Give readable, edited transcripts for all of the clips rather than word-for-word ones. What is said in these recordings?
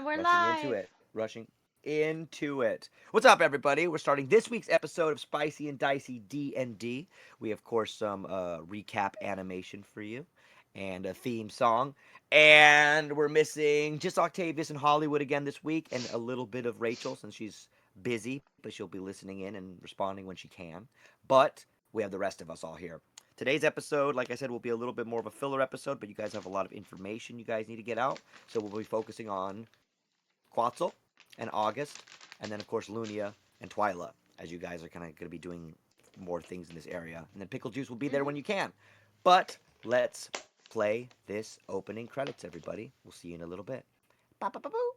we're Rushing into live. it. Rushing into it. What's up, everybody? We're starting this week's episode of Spicy and Dicey DND. We, of course, some recap animation for you and a theme song. And we're missing just Octavius and Hollywood again this week and a little bit of Rachel since she's busy, but she'll be listening in and responding when she can. But we have the rest of us all here. Today's episode, like I said, will be a little bit more of a filler episode, but you guys have a lot of information you guys need to get out. So we'll be focusing on Quetzal and August, and then of course Lunia and Twyla, as you guys are kind of going to be doing more things in this area. And then Pickle Juice will be there when you can. But let's play this opening credits, everybody. We'll see you in a little bit. Ba-ba-ba-boo.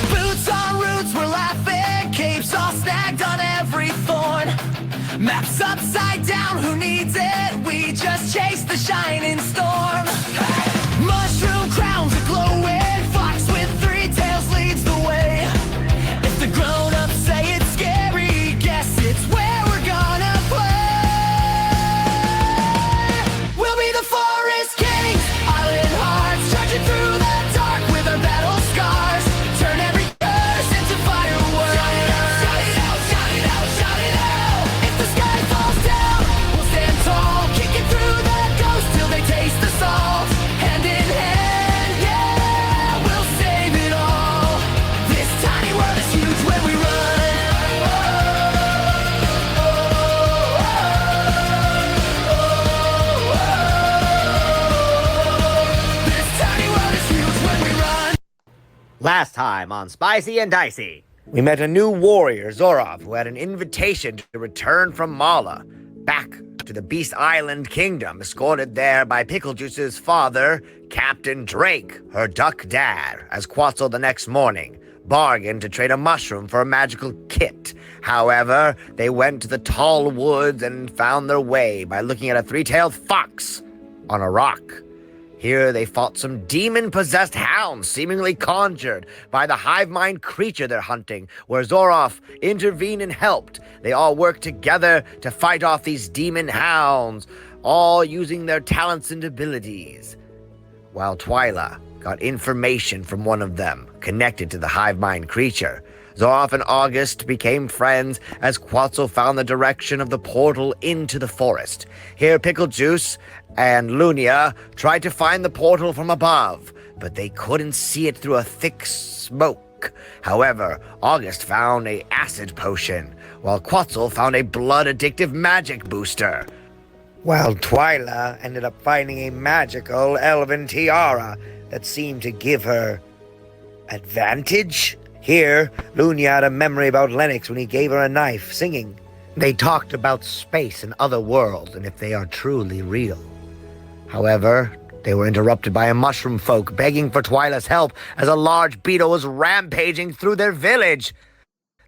Boots on roots, we're laughing. Capes all snagged on every thorn. Maps upside down, who needs it? We just chase the shining storm. Mushroom crowns are glowing. Fox with three tails leads the way. If the grown-ups say it's scary, guess it's where we're gonna play. We'll be the forest kings, island hearts, charging through the dark with our battle scars. Turn every curse into fireworks. Shout it out, shout it out, shout it out, shout it out. If the sky falls down, we'll stand tall, kicking through the ghosts till they taste the salt. Hand in hand, yeah, we'll save it all. This tiny world is huge when we run. This tiny world is huge when we run. Last time on Spicy and Dicey, we met a new warrior, Zorov, who had an invitation to return from Mala, back to the Beast Island Kingdom, escorted there by Pickle Juice's father, Captain Drake, her duck dad, as Quetzal the next morning bargained to trade a mushroom for a magical kit. However, they went to the tall woods and found their way by looking at a three-tailed fox on a rock. Here they fought some demon-possessed hounds seemingly conjured by the hive mind creature they're hunting, where Zorov intervened and helped. They all worked together to fight off these demon hounds, all using their talents and abilities. While Twyla got information from one of them connected to the hive mind creature, Zorov and August became friends as Quetzal found the direction of the portal into the forest. Here Pickle Juice and Lunia tried to find the portal from above, but they couldn't see it through a thick smoke. However, August found a acid potion, while Quetzal found a blood-addictive magic booster. While Twyla ended up finding a magical elven tiara that seemed to give her advantage. Here, Lunia had a memory about Lennox when he gave her a knife, singing. They talked about space and other worlds and if they are truly real. However, they were interrupted by a mushroom folk begging for Twyla's help as a large beetle was rampaging through their village.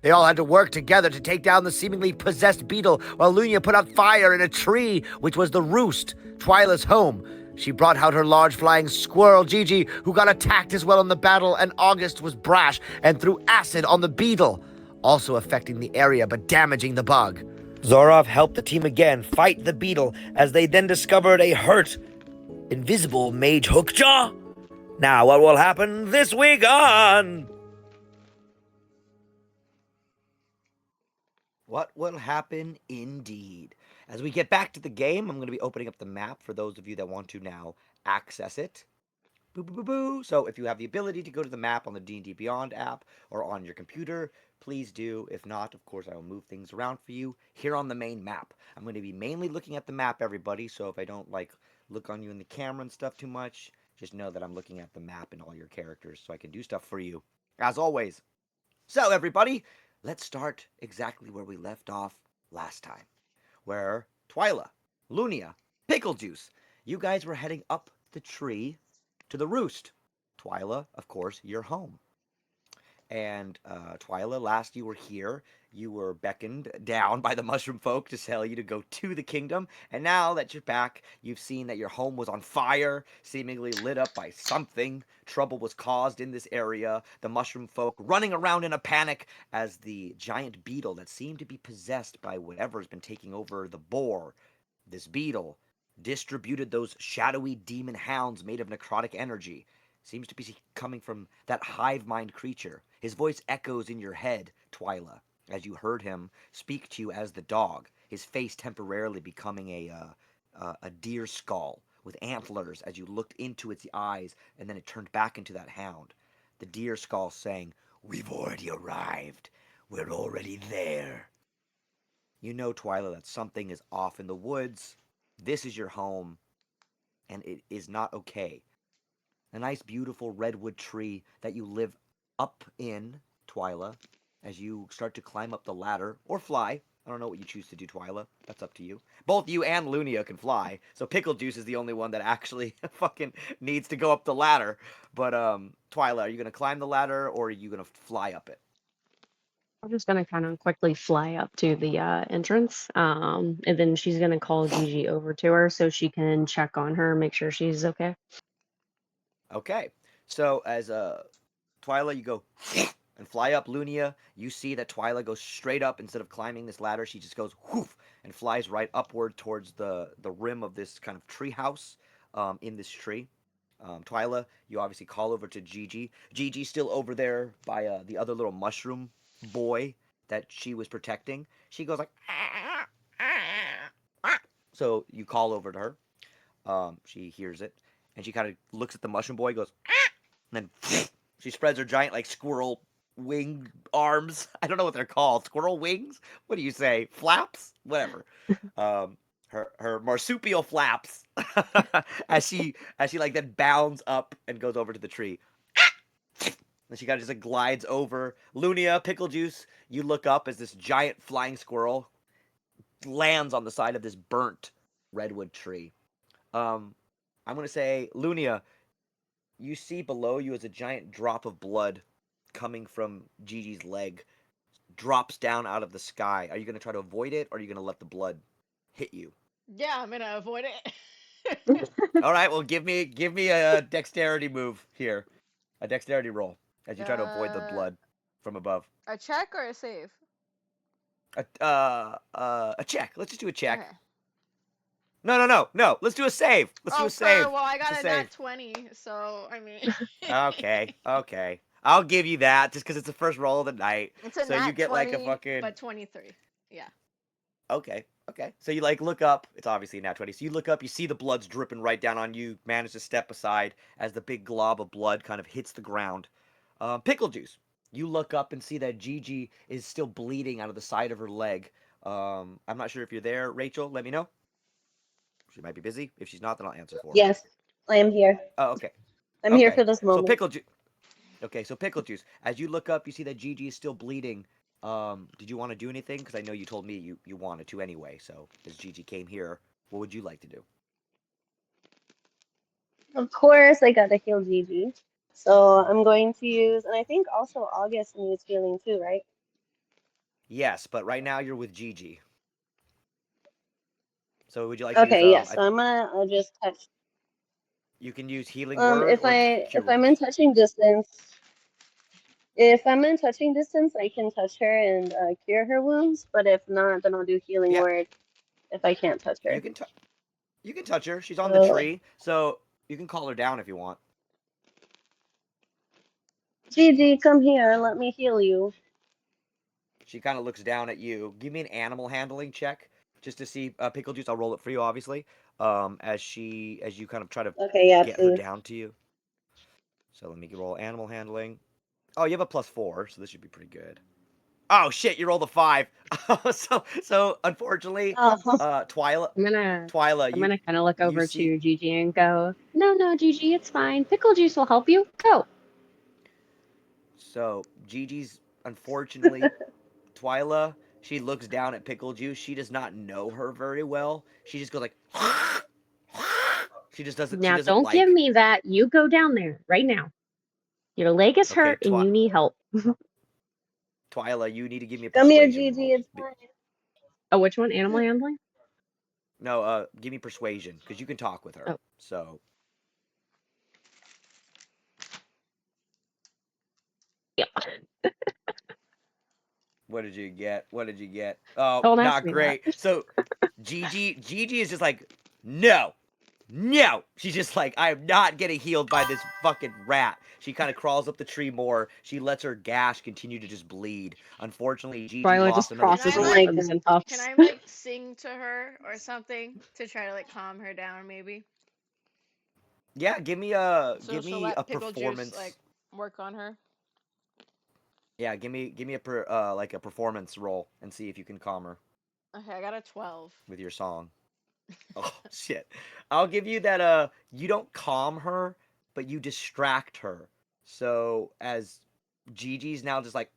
They all had to work together to take down the seemingly possessed beetle while Lunia put out fire in a tree, which was the roost, Twyla's home. She brought out her large flying squirrel, Gigi, who got attacked as well in the battle, and August was brash and threw acid on the beetle, also affecting the area but damaging the bug. Zorov helped the team again fight the beetle as they then discovered a hurt, invisible mage Hookjaw. Now what will happen this week on... What will happen indeed? As we get back to the game, I'm going to be opening up the map for those of you that want to now access it. Boo, boo, boo, boo. So if you have the ability to go to the map on the D&D Beyond app or on your computer, please do. If not, of course, I will move things around for you here on the main map. I'm going to be mainly looking at the map, everybody, so if I don't, look on you in the camera and stuff too much, just know that I'm looking at the map and all your characters so I can do stuff for you, as always. So, everybody, let's start exactly where we left off last time, where Twyla, Lunia, Pickle Juice, you guys were heading up the tree to the roost. Twyla, of course, your home. And Twyla, last you were here, you were beckoned down by the mushroom folk to tell you to go to the kingdom. And now that you're back, you've seen that your home was on fire, seemingly lit up by something. Trouble was caused in this area. The mushroom folk running around in a panic as the giant beetle that seemed to be possessed by whatever's been taking over the boar. This beetle distributed those shadowy demon hounds made of necrotic energy. Seems to be coming from that hive mind creature. His voice echoes in your head, Twyla, as you heard him speak to you as the dog, his face temporarily becoming a deer skull with antlers as you looked into its eyes, and then it turned back into that hound. The deer skull saying, "We've already arrived. We're already there." You know, Twyla, that something is off in the woods. This is your home, and it is not okay. A nice, beautiful redwood tree that you live up in, Twyla, as you start to climb up the ladder or fly. I don't know what you choose to do, Twyla. That's up to you. Both you and Lunia can fly, so Pickle Juice is the only one that actually fucking needs to go up the ladder. But Twyla, are you gonna climb the ladder or are you gonna fly up it? I'm just gonna kind of quickly fly up to the entrance, and then she's gonna call Gigi over to her so she can check on her, make sure she's okay. Okay. So as Twyla, you go and fly up Lunia. You see that Twyla goes straight up instead of climbing this ladder. She just goes whoof and flies right upward towards the rim of this kind of tree house in this tree. Twyla, you obviously call over to Gigi. Gigi's still over there by the other little mushroom boy that she was protecting. She goes like, so you call over to her. She hears it, and she kind of looks at the mushroom boy, goes, and then she spreads her giant like squirrel wing arms. I don't know what they're called. Squirrel wings? What do you say? Flaps? Whatever. Her marsupial flaps as she like then bounds up and goes over to the tree. And she kind of just like glides over. Lunia, Pickle Juice, you look up as this giant flying squirrel lands on the side of this burnt redwood tree. Um, I'm gonna say, Lunia, you see below you as a giant drop of blood coming from Gigi's leg drops down out of the sky. Are you gonna try to avoid it, or are you gonna let the blood hit you? Yeah, I'm gonna avoid it. All right, well, give me a dexterity move here, a dexterity roll as you try to avoid the uh, blood from above. a check or a save? A check. Let's just do a check. Okay. No, no, no, no. Let's do a save. Let's do Oh, a save. well, I It's a got a save. nat 20, so I mean, Okay, okay. I'll give you that just because it's the first roll of the night. it's a So you nat get like a 20, fucking. but 23. Yeah. Okay, okay. So you like look up. It's obviously nat 20. So you look up. You see the blood's dripping right down on you. Manage to step aside as the big glob of blood kind of hits the ground. Pickle Juice. You look up and see that Gigi is still bleeding out of the side of her leg. I'm not sure if you're there, Rachel. Let me know. She might be busy. If she's not, then I'll answer for her. Yes, I am here. Oh, okay. I'm here Okay. for this So moment. Pickle Juice. Okay, so Pickle Juice. As you look up, you see that Gigi is still bleeding. Did you want to do anything? Because I know you told me you wanted to anyway. So as Gigi came here, what would you like to do? Of course, I gotta heal Gigi. So I'm going to use, and I think also August needs healing too, right? Yes, but right now you're with Gigi. So would you like to use Okay, yes. So I'm gonna just touch. you can use healing word or cure If I'm in wounds. touching distance, if I'm in touching distance, I can touch her and cure her wounds. But if not, then I'll do healing Yeah, word if I can't touch you her. can you can touch her. She's on the So tree, so you can call her down if you want. Gigi, come here and let me heal you. She kind of looks down at you. Give me an animal handling check just to see Pickle Juice. I'll roll it for you, obviously. As you kind of try to Okay, yeah, get her please. down to you. So let me roll animal handling. Oh, you have a +4, so this should be pretty good. Oh shit, you rolled a 5. So unfortunately, Oh, Twyla, I'm gonna Twyla, I'm gonna kind of look you over see. to Gigi and go, no, no, Gigi, it's fine. Pickle juice will help you. Go. So Gigi's unfortunately Twyla. She looks down at Pickle Juice. She does not know her very well. She just goes like. She just doesn't. She Now doesn't don't give like. me that. You go down there right now. Your leg is Okay, hurt and you need help. Twyla, you need to give me a Come here, persuasion Gigi. roll. It's fine. Oh, which one? Animal handling? No, give me persuasion because you can talk with her. Oh. So Yeah. what did you get? What did you get? Oh, Don't ask not me that. great. So Gigi is just like, no, no. She's just like, I am not getting healed by this fucking rat. She kind of crawls up the tree more. She lets her gash continue to just bleed. Unfortunately, Gigi Twyla lost just another Can crosses I her Oh tooth. my weapons and god. can huffs. I like sing to her or something to try to like calm her down maybe? Yeah, So give she'll me a let pickle juice like performance. work on her. Yeah, give me like a performance roll and see if you can calm her Okay, I got a 12. with your song. Oh shit. I'll give you that you don't calm her, but you distract her. So as Gigi's now just like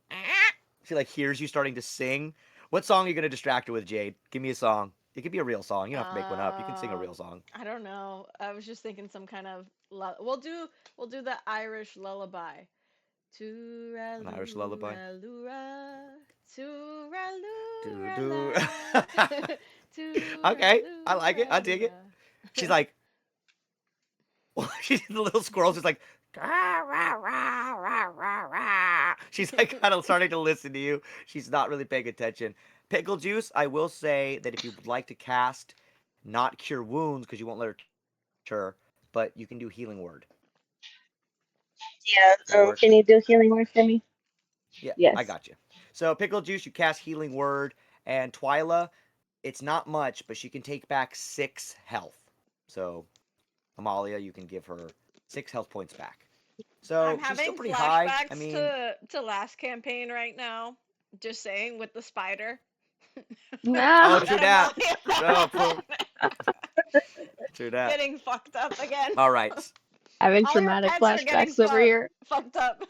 she like hears you starting to sing. What song are you gonna distract her with, Jade? Give me a song. It could be a real song. You don't have to make one up. You can sing a real song. I don't know. I was just thinking some kind of we'll do the Irish lullaby. An Irish lullaby. Tooraloo-ra-loo-ra, Do do. tooraloo-ra-la, Okay, I like it. I dig it. She's tooraloo-ra-loo-ra. like she's the little squirrel's just like "Rah, rah, rah, rah, rah, rah." She's like kind of starting to listen to you. She's not really paying attention. Pickle juice, I will say that if you would like to cast not cure wounds because you won't let her cure, but you can do healing word. Yeah. Does that work? Can you do healing word for me? Yeah, I Yes. got you. So pickle juice, you cast healing word, and Twyla, it's not much, but she can take back 6 health. So Amalia, you can give her 6 health points back. I'm So she's still having pretty high. I flashbacks mean, to last campaign right now. Just saying with the spider oh, No. true that that. Amalia Oh, had. true that. Getting fucked up again. All right. Having All your traumatic pets are getting flashbacks over here. fucked up.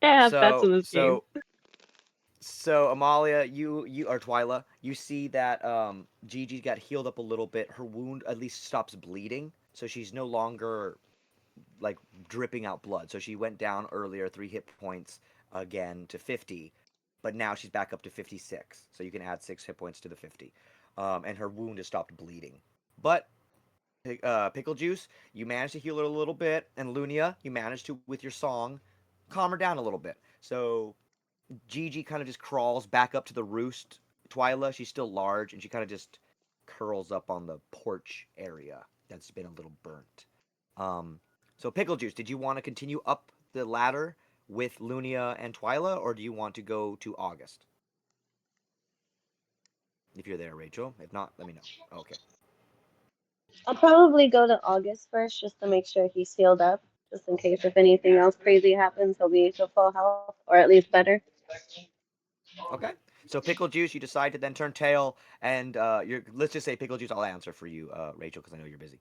Yeah, pets in So, this game. so, so Amalia, you or Twyla, you see that Gigi got healed up a little bit. Her wound at least stops bleeding, so she's no longer like dripping out blood. So she went down earlier 3 hit points again to 50, but now she's back up to 56. So you can add 6 hit points to the 50, and her wound has stopped bleeding. But Pickle Juice, you managed to heal her a little bit, and Lunia, you managed to with your song calm her down a little bit. So Gigi kind of just crawls back up to the roost. Twyla, she's still large, and she kind of just curls up on the porch area that's been a little burnt. So Pickle Juice, did you want to continue up the ladder with Lunia and Twyla, or do you want to go to August? If you're there, Rachel. If not, let me know. Okay. I'll probably go to August first just to make sure he's healed up, just in case if anything else crazy happens, he'll be to full health or at least better. Okay. So Pickle Juice, you decide to then turn tail, and you're. Let's just say Pickle Juice. I'll answer for you, Rachel, because I know you're busy.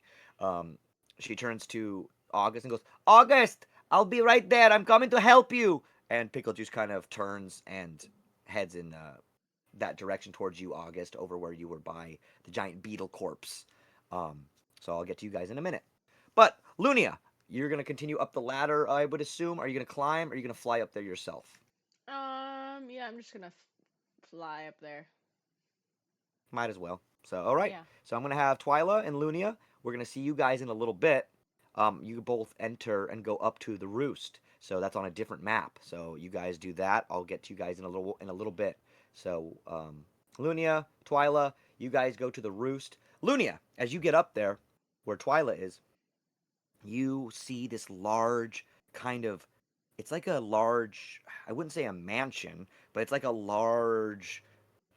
She turns to August and goes, "August, I'll be right there. I'm coming to help you." And Pickle Juice kind of turns and heads in that direction towards you, August, over where you were by the giant beetle corpse. So I'll get to you guys in a minute. But Lunia, you're gonna continue up the ladder, I would assume. Are you gonna climb? Or are you gonna fly up there yourself? Yeah, I'm just gonna fly up there. Might as well. So, all right. Yeah. So I'm gonna have Twyla and Lunia. We're gonna see you guys in a little bit. You both enter and go up to the roost. So that's on a different map. So you guys do that. I'll get to you guys in a little bit. So, Lunia, Twyla, you guys go to the roost. Lunia, as you get up there, where Twyla is, you see this large kind of. It's like a large. I wouldn't say a mansion, but it's like a large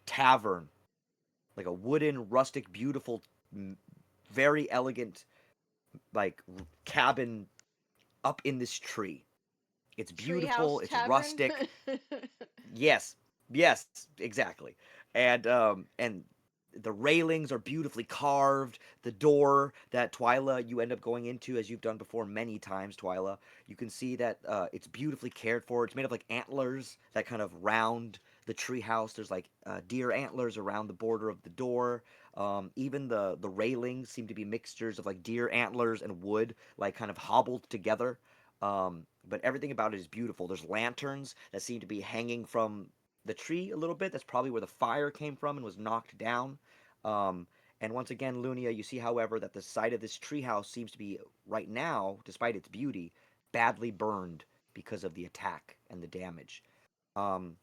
tavern, like a wooden, rustic, beautiful, very elegant, like cabin up in this tree. It's beautiful. Treehouse It's Tavern. rustic. Yes, yes, exactly. And the railings are beautifully carved. The door that Twyla you end up going into, as you've done before many times, Twyla, you can see that it's beautifully cared for. It's made of like antlers that kind of round the treehouse. There's like deer antlers around the border of the door. Even the railings seem to be mixtures of like deer antlers and wood, like kind of hobbled together. But everything about it is beautiful. There's lanterns that seem to be hanging from the tree a little bit. That's probably where the fire came from and was knocked down. Um, and once again, Lunia, you see, however, that the side of this treehouse seems to be, right now, despite its beauty, badly burned because of the attack and the damage. Um,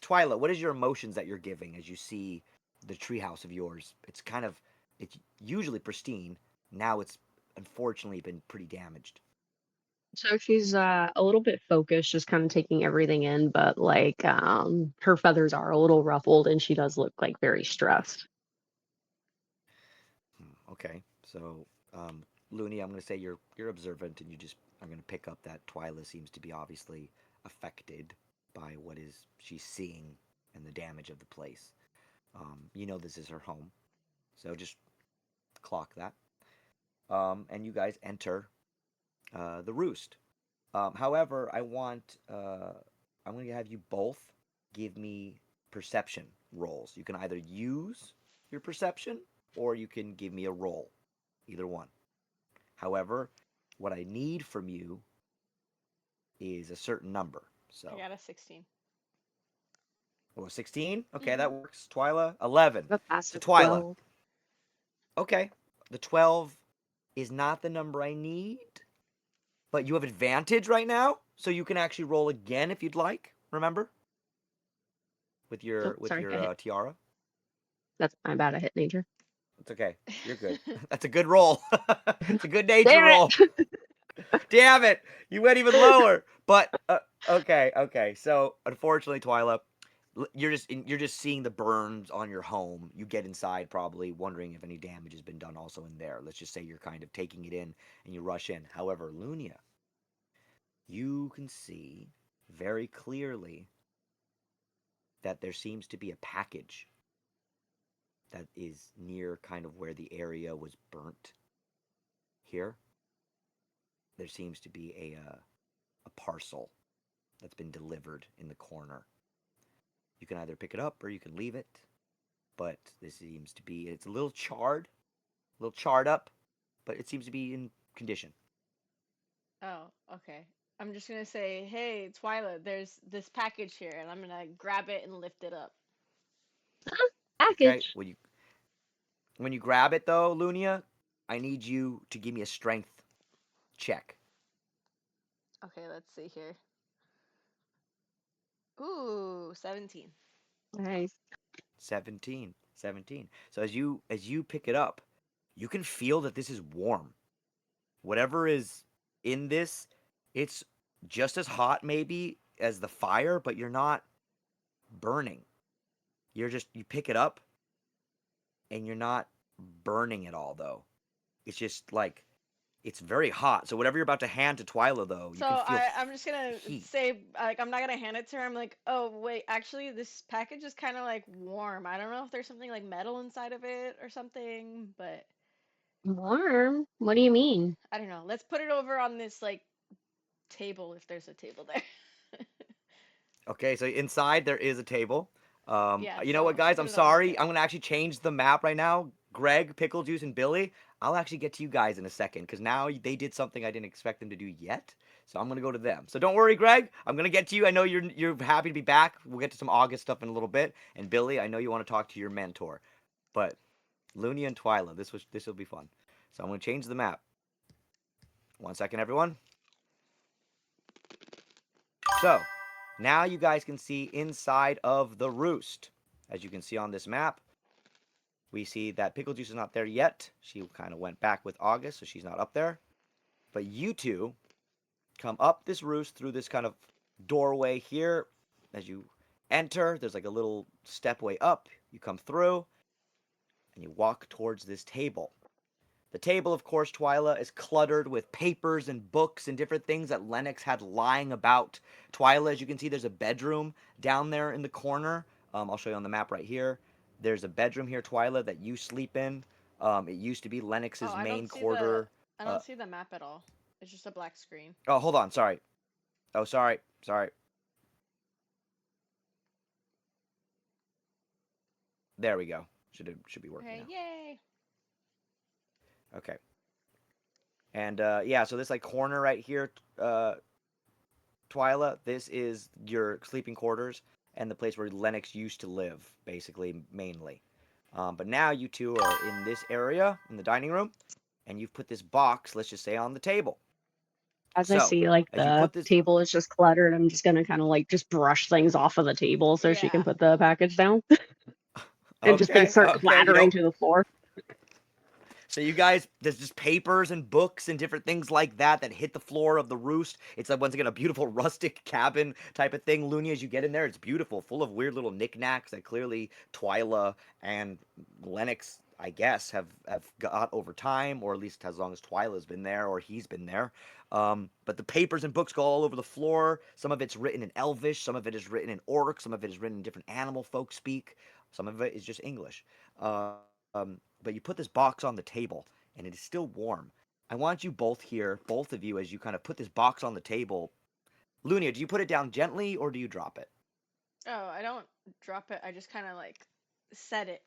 Twyla, what is your emotions that you're giving as you see the treehouse of yours? It's usually pristine. Now it's unfortunately been pretty damaged. So she's a little bit focused, just kind of taking everything in, but like her feathers are a little ruffled and she does look like very stressed. Okay, so Looney, I'm going to say you're observant, and you just are going to pick up that Twyla seems to be obviously affected by what is she's seeing and the damage of the place. You know this is her home, so just clock that. And you guys enter the roost. However, I'm going to have you both give me perception rolls. You can either use your perception or you can give me a roll. Either one. However, what I need from you is a certain number. I So, got a 16. oh, 16? Okay, Mhm. that works. Twyla, 11. The So, passive Twyla, 12. okay. The 12 is not the number I need, but you have advantage right now, so you can actually roll again if you'd like. Remember? With Oh, your with sorry, I your hit. tiara. That's my bad. I hit nature. It's okay. You're good. That's a good roll. It's a good nature Damn roll. Damn it! You went even lower. But okay, okay. So unfortunately, Twyla, you're just seeing the burns on your home. You get inside, probably wondering if any damage has been done also in there. Let's just say you're kind of taking it in and you rush in. However, Lunia, you can see very clearly that there seems to be a package that is near kind of where the area was burnt. Here, there seems to be a parcel that's been delivered in the corner. You can either pick it up or you can leave it, but this seems to be, it's a little charred up, but it seems to be in condition. Oh, okay. I'm just gonna say, hey, Twyla, there's this package here, and I'm gonna grab it and lift it up. Okay? package. When you grab it though, Lunia, I need you to give me a strength check. Okay, let's see here. Ooh, 17. Nice. 17. 17. So as you pick it up, you can feel that this is warm. Whatever is in this, it's just as hot maybe as the fire, but you're not burning. You pick it up and you're not burning at all though. It's just like it's very hot. So whatever you're about to hand to Twyla though, you So can feel I'm just gonna heat. say, like, I'm not gonna hand it to her. I'm like, oh wait, actually, this package is kind of like warm. I don't know if there's something like metal inside of it or something, but Warm? What do you mean? I don't know. Let's put it over on this like table if there's a table there. Okay, so inside there is a table. Yeah, You know what, so guys? put I'm it on the sorry. I'm table. gonna actually change the map right now. Greg, Pickle Juice, and Billy. I'll actually get to you guys in a second because now they did something I didn't expect them to do yet. So I'm gonna go to them. So don't worry, Greg. I'm gonna get to you. I know you're happy to be back. We'll get to some August stuff in a little bit. And Billy, I know you want to talk to your mentor. But Looney and Twyla, this will be fun. So I'm gonna change the map. 1 second, everyone. So, now you guys can see inside of the roost. As you can see on this map, we see that Pickle Juice is not there yet. She kind of went back with August, so she's not up there. But you two come up this roost through this kind of doorway here. As you enter, there's like a little stepway up. You come through, and you walk towards this table. The table, of course, Twyla, is cluttered with papers and books and different things that Lennox had lying about. Twyla, as you can see, there's a bedroom down there in the corner. I'll show you on the map right here. There's a bedroom here, Twyla, that you sleep in. It used to be Oh, Lennox's I don't main see the quarter. I Uh, don't see the map at all. It's just a black screen. oh, hold on, sorry. Oh, sorry, sorry. There we go. Should be working Okay, now. yay. Okay. And yeah, so this like corner right here, Twyla, this is your sleeping quarters and the place where Lennox used to live, basically, mainly. But now you two are in this area, in the dining room, and you've put this box, let's just say, on the table. As I So, see, like, as you the put this, table is just cluttered, I'm just gonna kinda, like, just brush things off of the table so she can Yeah. put the package down and just things okay, start okay, you clattering don't. to the floor. So you guys, there's just papers and books and different things like that that hit the floor of the roost. It's like once again a beautiful rustic cabin type of thing. Looney, as you get in there, it's beautiful, full of weird little knickknacks that clearly Twyla and Lennox, I guess, have got over time, or at least as long as Twyla's been there or he's been there. But the papers and books go all over the floor. Some of it's written in Elvish, some of it is written in Orc, some of it is written in different animal folk speak, some of it is just English. But you put this box on the table, and it is still warm. I want you both here, both of you, as you kind of put this box on the table. Lunia, do you put it down gently or do you drop it? Oh, I don't drop it. I just kind of like set it.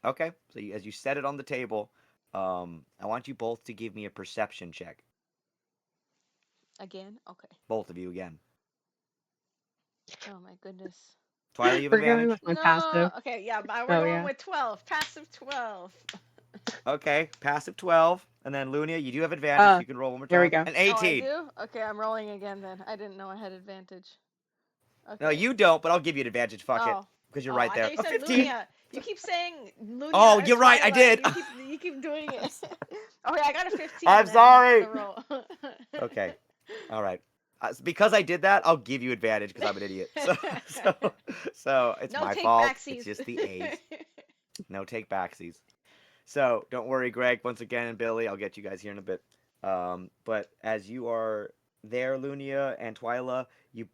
Okay, so as you set it on the table, I want you both to give me a perception check. Again? Okay. Both of you again. Oh my goodness. Twyla, you have We're going advantage? with my No. passive. Okay, yeah, we're Oh, going yeah. with 12. Passive 12. Okay, passive 12. And then Lunia, you do have advantage, so you can roll one more Here we time. go. An Oh, I 18. do? Okay, I'm rolling again then. I didn't know I had advantage. No, Okay. you don't, but I'll give you an advantage. Fuck it. Oh. Because you're Oh, right I there. thought you A said 15. Lunia. You keep saying Lunia Oh, or you're right, I Twyla. did. You keep doing it. Okay, I got a 15 I'm then for sorry. the roll. Okay. All right. Because I did that, I'll give you advantage because I'm an idiot. So it's No my take fault. It's backsies. just the A's. No take backsies. So don't worry, Greg. Once again, and Billy, I'll get you guys here in a bit. But as you are there, Lunia and Twyla, you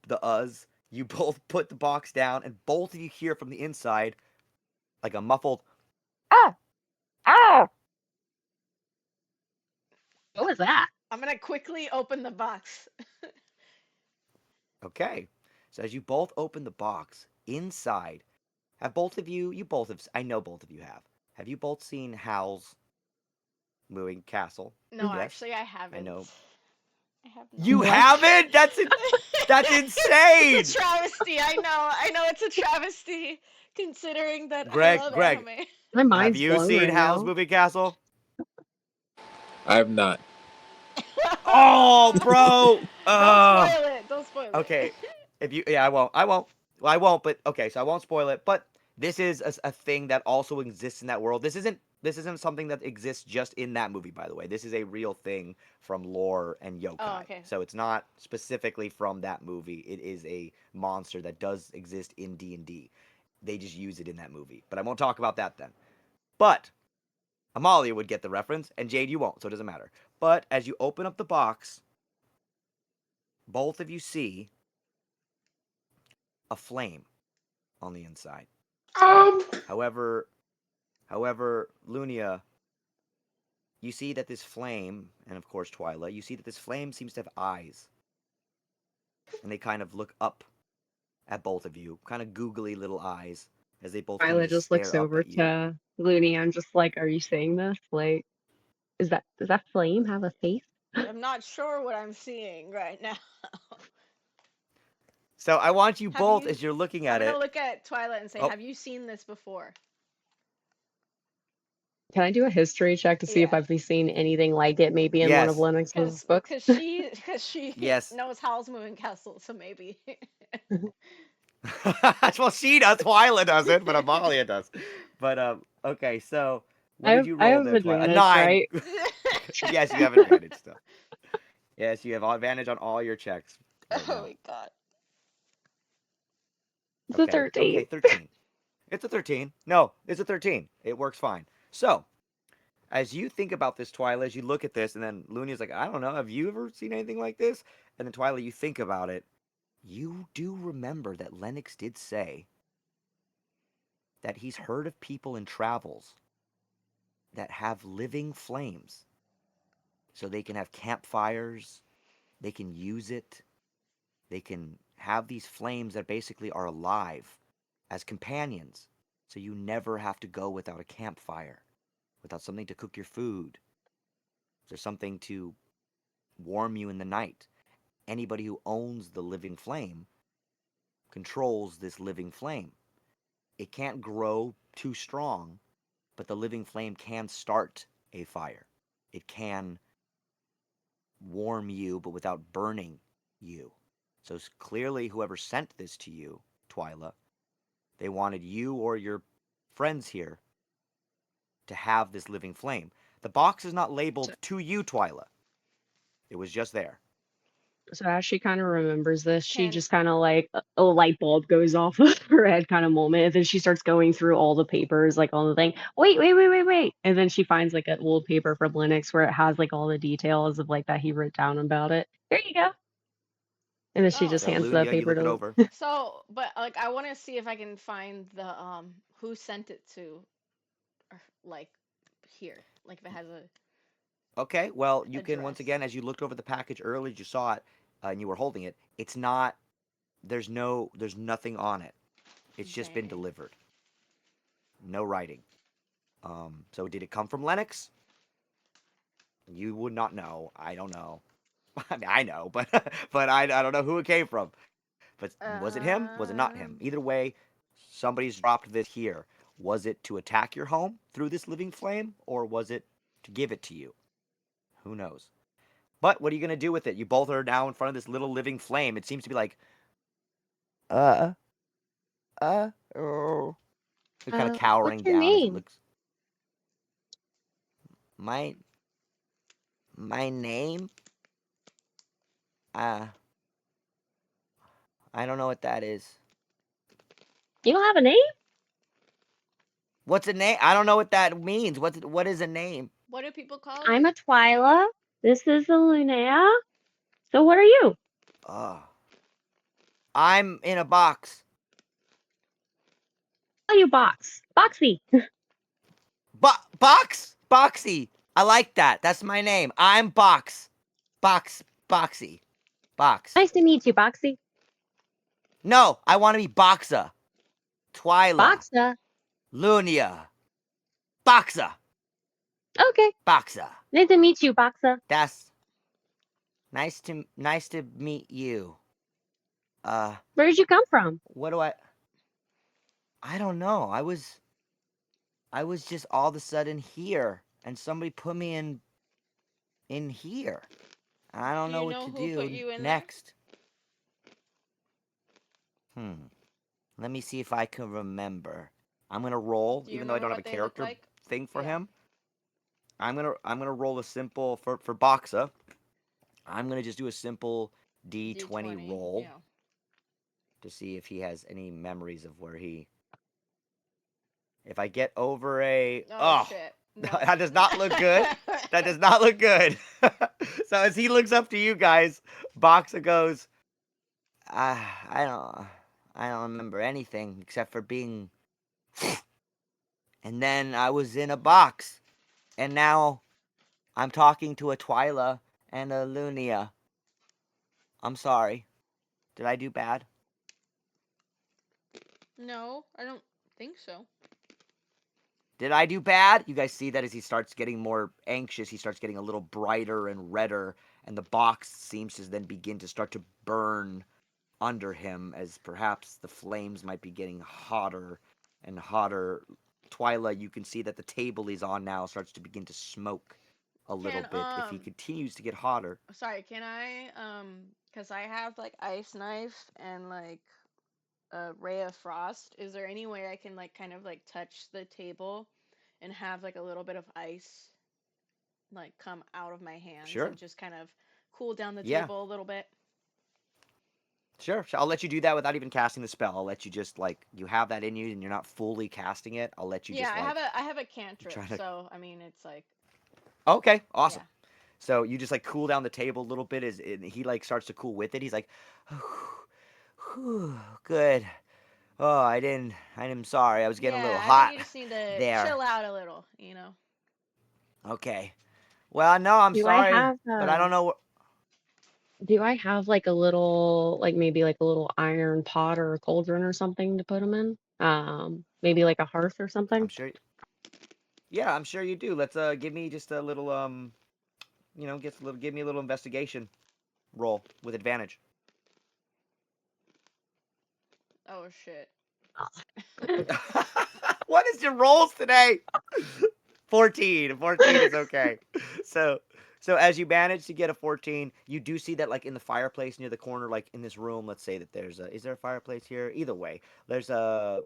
both put the box down, and both of you hear from the inside like a muffled "ah, ah." What was that? I'm gonna quickly open the box. Okay. So as you both open the box, inside, have both of you both have, I know both of you have you both seen Hal's Moving Castle? No, Yes. actually, I I haven't. know. I have You not. What? haven't? That's It's insane! a travesty. I know. I know it's a travesty, considering that I Greg, love Greg, anime. My have mind's you blown seen right Hal's now. Moving Castle? I have not. Oh, bro! Don't spoil it. Don't spoil it. Okay. If you, yeah, I won't. I won't. Well, I won't. But okay, so I won't spoil it. But this is a thing that also exists in that world. This isn't something that exists just in that movie, by the way. This is a real thing from lore and Oh, yokai. okay. So it's not specifically from that movie. It is a monster that does exist in D&D. They just use it in that movie. But I won't talk about that then. But Amalia would get the reference, and Jade, you won't, so it doesn't matter. But as you open up the box, both of you see a flame on the inside. However, Lunia, you see that this flame, and of course Twyla, you see that this flame seems to have eyes. And they kind of look up at both of you, kind of googly little eyes, as they both kind of Violet just just looks stare up over at you. to Looney. I'm just like, are you saying this? Like, does that flame have a face? I'm not sure what I'm seeing right now. So I want you Have both, you? as you're looking I'm at gonna it. look at Twilight and say, Oh, "Have you seen this before?" Can I do a history check to see if Yeah, I've seen anything like it, maybe in one of yes, Lennox's cause books? cause she cause she yes. knows Howl's Moving Castle, so maybe. Well, she does. Twyla doesn't, but Amalia does. But okay. So what did you I roll have there, Twyla? A advantage, 9. right? Yes, you have advantage still. Yes, you have advantage on all your checks right Oh now. my god. It's a Okay. 13. Okay, 13. It's a 13. No, it's a 13. It works fine. So, as you think about this, Twyla, as you look at this, and then Lunia's like, I don't know, have you ever seen anything like this? And then Twyla, you think about it. You do remember that Lennox did say that he's heard of people in travels that have living flames. So they can have campfires, they can use it, they can have these flames that basically are alive as companions. So you never have to go without a campfire, without something to cook your food. There's something to warm you in the night. anybody who owns the living flame controls this living flame. It can't grow too strong, but the living flame can start a fire. It can warm you, but without burning you. So clearly, whoever sent this to you, Twyla, they wanted you or your friends here to have this living flame. The box is not labeled to you, Twyla. It was just there. So as she kind of remembers this, she Can just kind of like a light bulb goes off of her head kind of moment. And then she starts going through all the papers, like on the thing. Wait. And then she finds like an old paper from Linux where it has like all the details of like that he wrote down about it. There you go. And then she oh just So, hands the Lunia, you paper look it to over. so but like I want to see if I can find the who sent it to like here, like if it has a Okay, well, you can, once address. again, as you looked over the package earlier, you saw it, and you were holding it. It's not, there's nothing on it. It's just been Dang. delivered. No writing. So did it come from Lennox? You would not know. I don't know. I mean, I know, but but I don't know who it came from. But was it him? Was it not him? Um, Either way, somebody's dropped this here. Was it to attack your home through this living flame, or was it to give it to you? Who knows? But what are you gonna do with it? You both are now in front of this little living flame. It seems to be like, oh. It's kind of What's cowering your down as it name? looks. My name? Uh, I don't know what that is. You don't have a name? What's a name? I don't know what that means. What is a name? what do people call I'm you? a Twyla. This is a Linnea. So what are you? Oh. I'm in a box. Oh, you box. Boxy. Box? Boxy. I like that. That's my name. I'm Box. Boxy. Box. Nice to meet you, Boxy. No, I want to be Boxa. Twyla. Boxa. Lunia. Boxa. Okay. Boxa. Nice to meet you, Boxa. That's nice to meet you. Where did you come from? What do I don't know. I was just all of a sudden here, and somebody put me in here. I don't Do know you what know to who put do you in next. Let me see if I can remember. I'm gonna roll, Do you even though I don't remember have a what they look character like? thing for Yeah. him. I'm gonna roll a simple for Boxa. I'm gonna just do a simple D20 roll Yeah. to see if he has any memories of where he. If I get over a Oh shit. No. that does not look good. That does not look good. So as he looks up to you guys, Boxa goes, I don't remember anything except for being. And then I was in a box, and now I'm talking to a Twyla and a Lunia. I'm sorry. Did I do bad? No, I don't think so. Did I do bad? You guys see that as he starts getting more anxious, he starts getting a little brighter and redder, and the box seems to then begin to start to burn under him as perhaps the flames might be getting hotter and hotter. Twyla, you can see that the table he's on now starts to begin to smoke a little Can bit. If he continues to get hotter, sorry, can I cuz I have like ice knife and like a ray of frost. Is there any way I can like kind of like touch the table and have like a little bit of ice like come out of my hands sure. and just kind of cool down the Yeah, table a little bit? sure. I'll let you do that without even casting the spell. I'll let you just like you have that in you and you're not fully casting it. I'll let you Yeah, just like I have a cantrip, try to. so I mean it's like Okay, awesome. yeah. So you just like cool down the table a little bit as and he like starts to cool with it. He's like, good. Oh, I'm sorry. I was getting a little Yeah, I think hot you just need to there. chill out a little, you know. Okay. Well, no, I'm Do I sorry, have but I don't know what. do I have like a little like maybe like a little iron pot or a cauldron or something to put them in? Maybe like a hearth or I'm something? sure. Yeah, I'm sure you do. Let's give me just a little give me a little investigation roll with advantage. Oh shit. What is your rolls today? 14. 14 is okay. So as you manage to get a 14, you do see that like in the fireplace near the corner, like in this room, let's say that there's a, is there a fireplace here? Either way, there's a,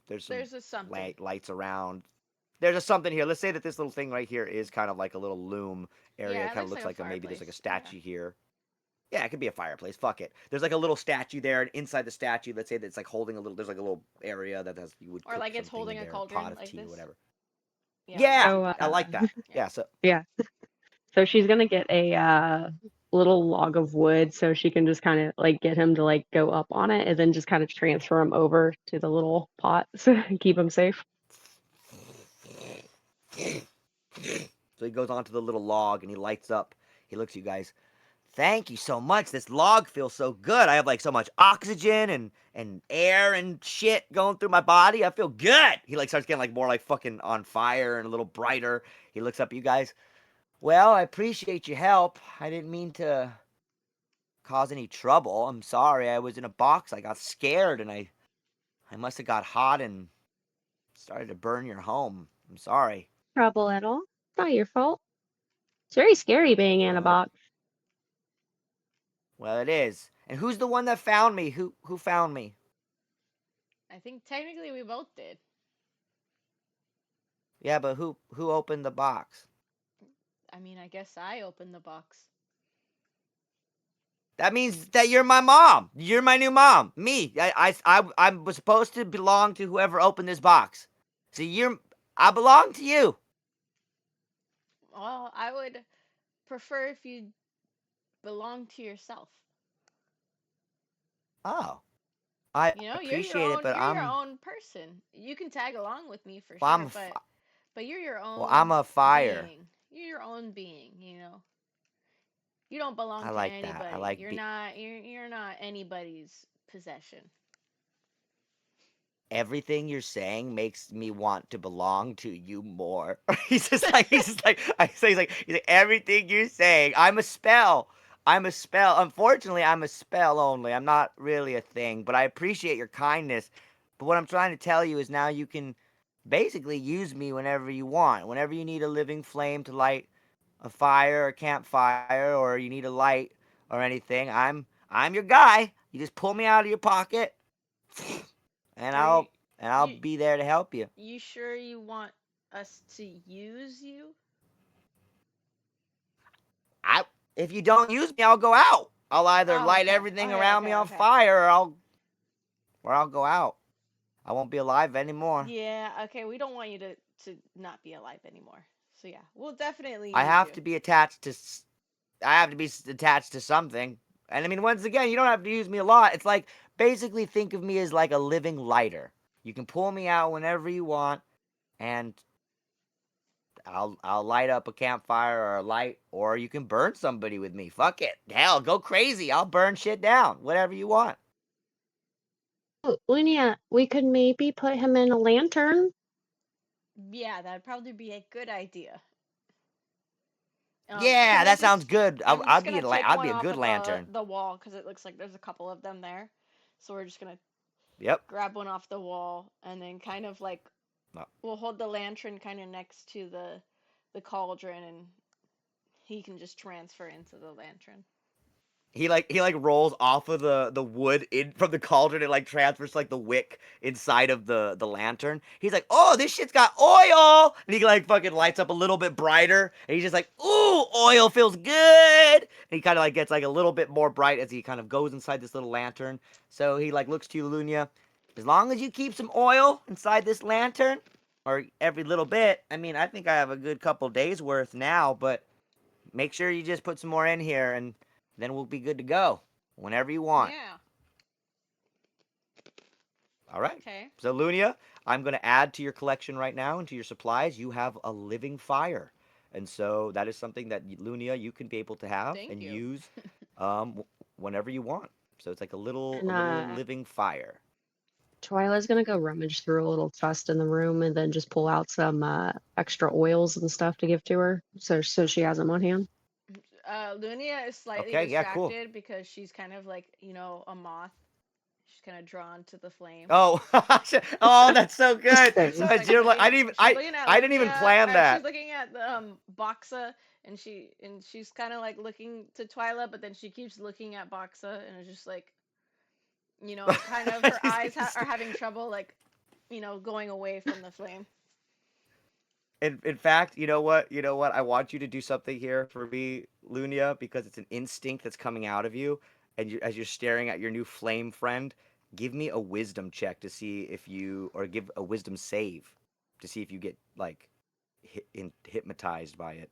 there's some There's a something. lights around. There's a something here. Let's say that this little thing right here is kind of like a little loom area. Yeah, It it kind of looks looks like a like a, maybe there's like a fireplace. Yeah. statue here. Yeah, it could be a fireplace. Fuck it. There's like a little statue there, and inside the statue, let's say that it's like holding a little. There's like a little area that has you would Or cook like it's something in holding a there, a pot cauldron of like tea, this. whatever. Yeah. Yeah, So, I like that. Yeah. Yeah, so yeah. So she's gonna get a little log of wood so she can just kind of like get him to like go up on it and then just kind of transfer him over to the little pot so keep him safe. he goes onto the little log and he lights up. He looks at you guys. Thank you so much. This log feels so good. I have like so much oxygen and air and shit going through my body. I feel good. He like starts getting like more like fucking on fire and a little brighter. He looks up at you guys. Well, I appreciate your help. I didn't mean to cause any trouble. I'm sorry. I was in a box. I got scared and I must have got hot and started to burn your home. I'm sorry. Trouble at all? It's not your fault. It's very scary being in a Well, box. it is. And who's the one that found me? Who found me? I think technically we both did. Yeah, but who opened the box? I mean, I guess I opened the box. That means that you're my mom. You're my new mom. Me. I was supposed to belong to whoever opened this box. So I belong to you. Well, I would prefer if you belonged to yourself. Oh. I You know, appreciate it, but you're your own person. You can tag along with me for well, sure, but you're your own I'm a fire. being. You're your own being, you know. You don't belong I to like that. I anybody. like You're not anybody's possession. everything you're saying makes me want to belong to you more. He's like everything you're saying. I'm a spell. I'm a spell. Unfortunately, I'm a spell only. I'm not really a thing, but I appreciate your kindness. But what I'm trying to tell you is now you can basically use me whenever you want. Whenever you need a living flame to light a fire, a campfire, or you need a light or anything, I'm your guy. You just pull me out of your pocket and Are you, I'll you be there to help you. you sure you want us to use you? I If you don't use me, I'll go out. I'll either Oh, light okay. everything Okay, around me okay, on okay. fire or I'll go out. I won't be alive anymore. Yeah, okay, we don't want you to not be alive anymore. So yeah, we'll definitely I use have you. to be attached to I have to be attached to something. And I mean, once again, you don't have to use me a lot. It's like basically think of me as like a living lighter. You can pull me out whenever you want, and I'll light up a campfire or a light, or you can burn somebody with me. Fuck it, hell, go crazy. I'll burn shit down, whatever you want. Oh, Lunia, we could maybe put him in a lantern. Yeah, that'd probably be a good idea. Yeah, Cause I'm that sounds just good. I'm just gonna take I'd one be a off good of lantern. the wall because it looks like there's a couple of them there. So we're just gonna Yep. grab one off the wall and then kind of like No. we'll hold the lantern kind of next to the cauldron and he can just transfer into the lantern. He like rolls off of the wood in from the cauldron and like transfers like the wick inside of the lantern. He's like, oh, this shit's got oil, and he like fucking lights up a little bit brighter, and he's just like, ooh, oil feels good. And he kind of like gets like a little bit more bright as he kind of goes inside this little lantern. So he like looks to you, Lunia. As long as you keep some oil inside this lantern, or every little bit. I mean, I think I have a good couple days worth now, but make sure you just put some more in here and then we'll be good to go whenever you want. Yeah. All right. Okay. So, Lunia, I'm going to add to your collection right now and to your supplies. You have a living fire. And so that is something that, Lunia, you can be able to have Thank and you. use whenever you want. So it's like a little And living fire. Twyla's gonna go rummage through a little chest in the room and then just pull out some extra oils and stuff to give to her, so she has them on hand. Lunia is slightly Okay, yeah, cool. distracted because she's kind of like, a moth. She's kind of drawn to the flame. Oh, oh, that's so good. So Interesting. She's as like you're like, looking. She's looking at I didn't even Lunia, plan or she's that. looking at the Boxa, and she's kind of like looking to Twyla, but then she keeps looking at Boxa, and it's just like, kind of her eyes are having trouble, like, going away from the flame. In fact, you know what? You know what? I want you to do something here for me, Lunia, because it's an instinct that's coming out of you, and as you're staring at your new flame friend, give me a wisdom check to see if you, or give a wisdom save to see if you get like hypnotized by it.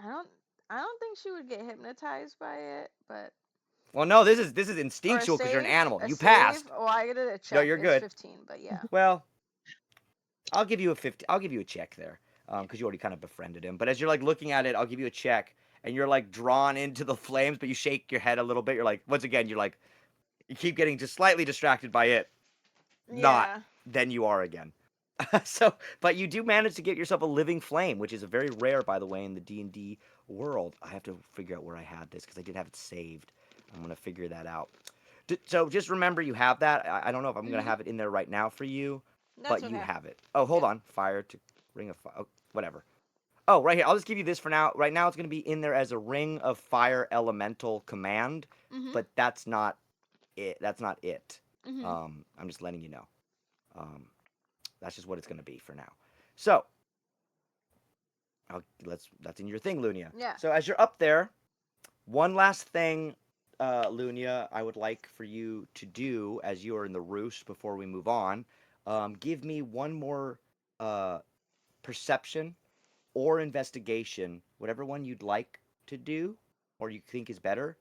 I don't I don't think she would get hypnotized by it, but Well, no, this is or a instinctual because you're an save, animal. a You save. passed. Oh, I get it a No, check. you're It's good. 15, but yeah. Well, I'll give you a 50. I'll give you a check there, Yeah. because you already kind of befriended him. But as you're like looking at it, I'll give you a check, and you're like drawn into the flames, but you shake your head a little bit. You're like, once again, you're like, you keep getting just slightly distracted by it. Not Yeah. then you are again. So, but you do manage to get yourself a living flame, which is a very rare, by the way, in the D&D world. I have to figure out where I had this because I did have it saved. I'm gonna figure that out. So just remember you have that. I don't know if I'm gonna Mhm. have it in there right now for you, That's but you okay. have it. Oh, hold Yeah. on. Fire to ring of fire. Oh, whatever. Oh, right here. I'll just give you this for now. Right now, it's gonna be in there as a ring of fire elemental command, Mhm. but that's not it. That's not it. Mhm. I'm just letting you know. Um, that's just what it's gonna be for now. So, that's in your thing, Lunia. Yeah. So as you're up there, one last thing, Lunia, I would like for you to do as you are in the roost before we move on. Give me one more uh, perception or investigation, whatever one you'd like to do or you think is better.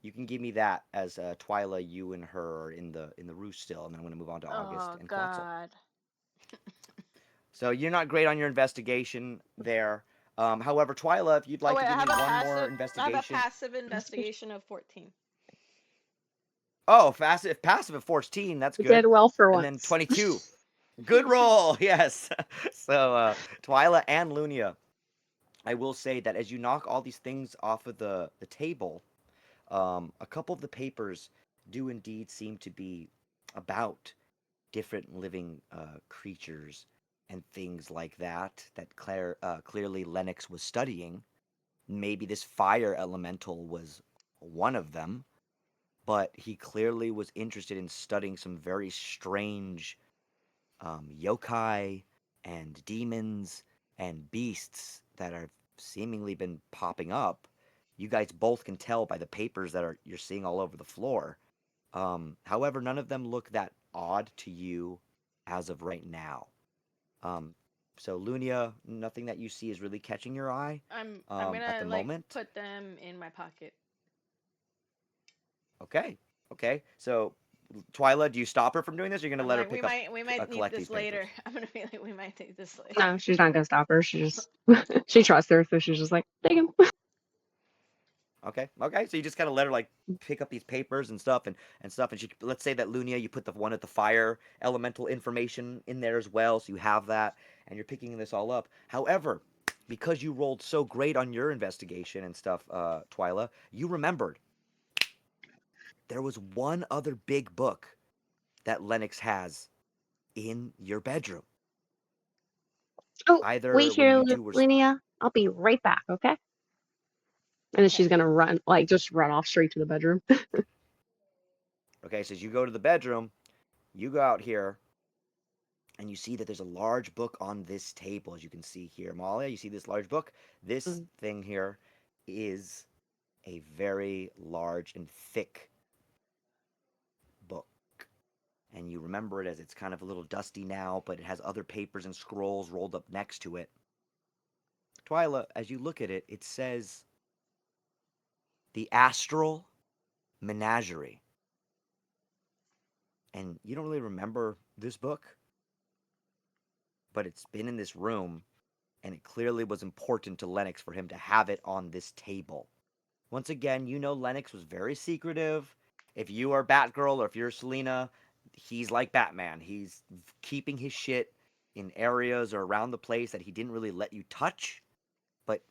You can give me that as Twyla, you and her are in the roost still, and then I'm going to move on to August Oh and Quetzal. God. So you're not great on your investigation there. However, Twyla, if you'd Oh like wait, to I give have me a one more passive. I have a investigation. passive investigation of 14. Oh, passive at 14, that's You good. did well for And then once. 22. Good roll, yes. So, Twyla and Lunia, I will say that as you knock all these things off of the table, a couple of the papers do indeed seem to be about different living creatures and things like that clearly Lennox was studying. Maybe this fire elemental was one of them, but he clearly was interested in studying some very strange yokai and demons and beasts that have seemingly been popping up. You guys both can tell by the papers that are you're seeing all over the floor. However, none of them look that odd to you as of right now. Um, so Lunia, nothing that you see is really catching your eye I'm at gonna the like moment. put them in my pocket. Okay, okay. So Twyla, do you stop her from doing this? Or are you gonna I'm let her like, pick up we might need collect this these later. papers? I'm gonna be like, we might need this later. No, she's not gonna stop her. She just she trusts her, so she's just like, take him. Okay, okay. So you just kind of let her like pick up these papers and stuff and stuff. And she, let's say that Lunia, you put the one at the fire elemental information in there as well, so you have that, and you're picking this all up. However, because you rolled so great on your investigation and stuff, Twyla, you remembered there was one other big book that Lennox has in your bedroom. Oh, Either wait when here, you two were Linnea. I'll be right back, okay? And then she's Okay. gonna run, like, just run off straight to the bedroom. okay, so as you go to the bedroom, you go out here and you see that there's a large book on this table, as you can see here. Malia, you see this large book? This Mm. thing here is a very large and thick book. And you remember it as it's kind of a little dusty now, but it has other papers and scrolls rolled up next to it. Twyla, as you look at it, it says The Astral Menagerie. And you don't really remember this book, but it's been in this room, and it clearly was important to Lennox for him to have it on this table. Once again, you know Lennox was very secretive. If you are Batgirl or if you're Selena, he's like Batman. He's keeping his shit in areas or around the place that he didn't really let you touch. But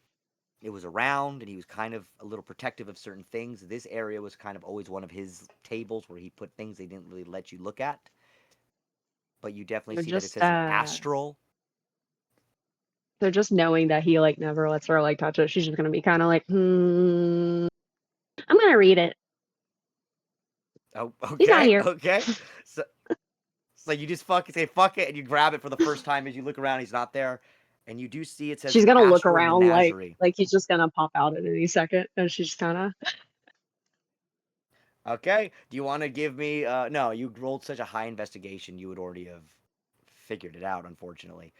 it was around, and he was kind of a little protective of certain things. This area was kind of always one of his tables where he put things they didn't really let you look at. But you definitely So see that it just says an astral. so just knowing that he like never lets her like touch it, she's just gonna be kind of like, I'm gonna read it. Oh, He's not okay, here. okay. So, so you just fucking say fuck it, and you grab it for the first time as you look around. He's not there, and you do see it says She's the gonna look astral around menagerie. like he's just gonna pop out at any second, and she's kind of. Okay. Do you want to give me? No, you rolled such a high investigation, you would already have figured it out. Unfortunately,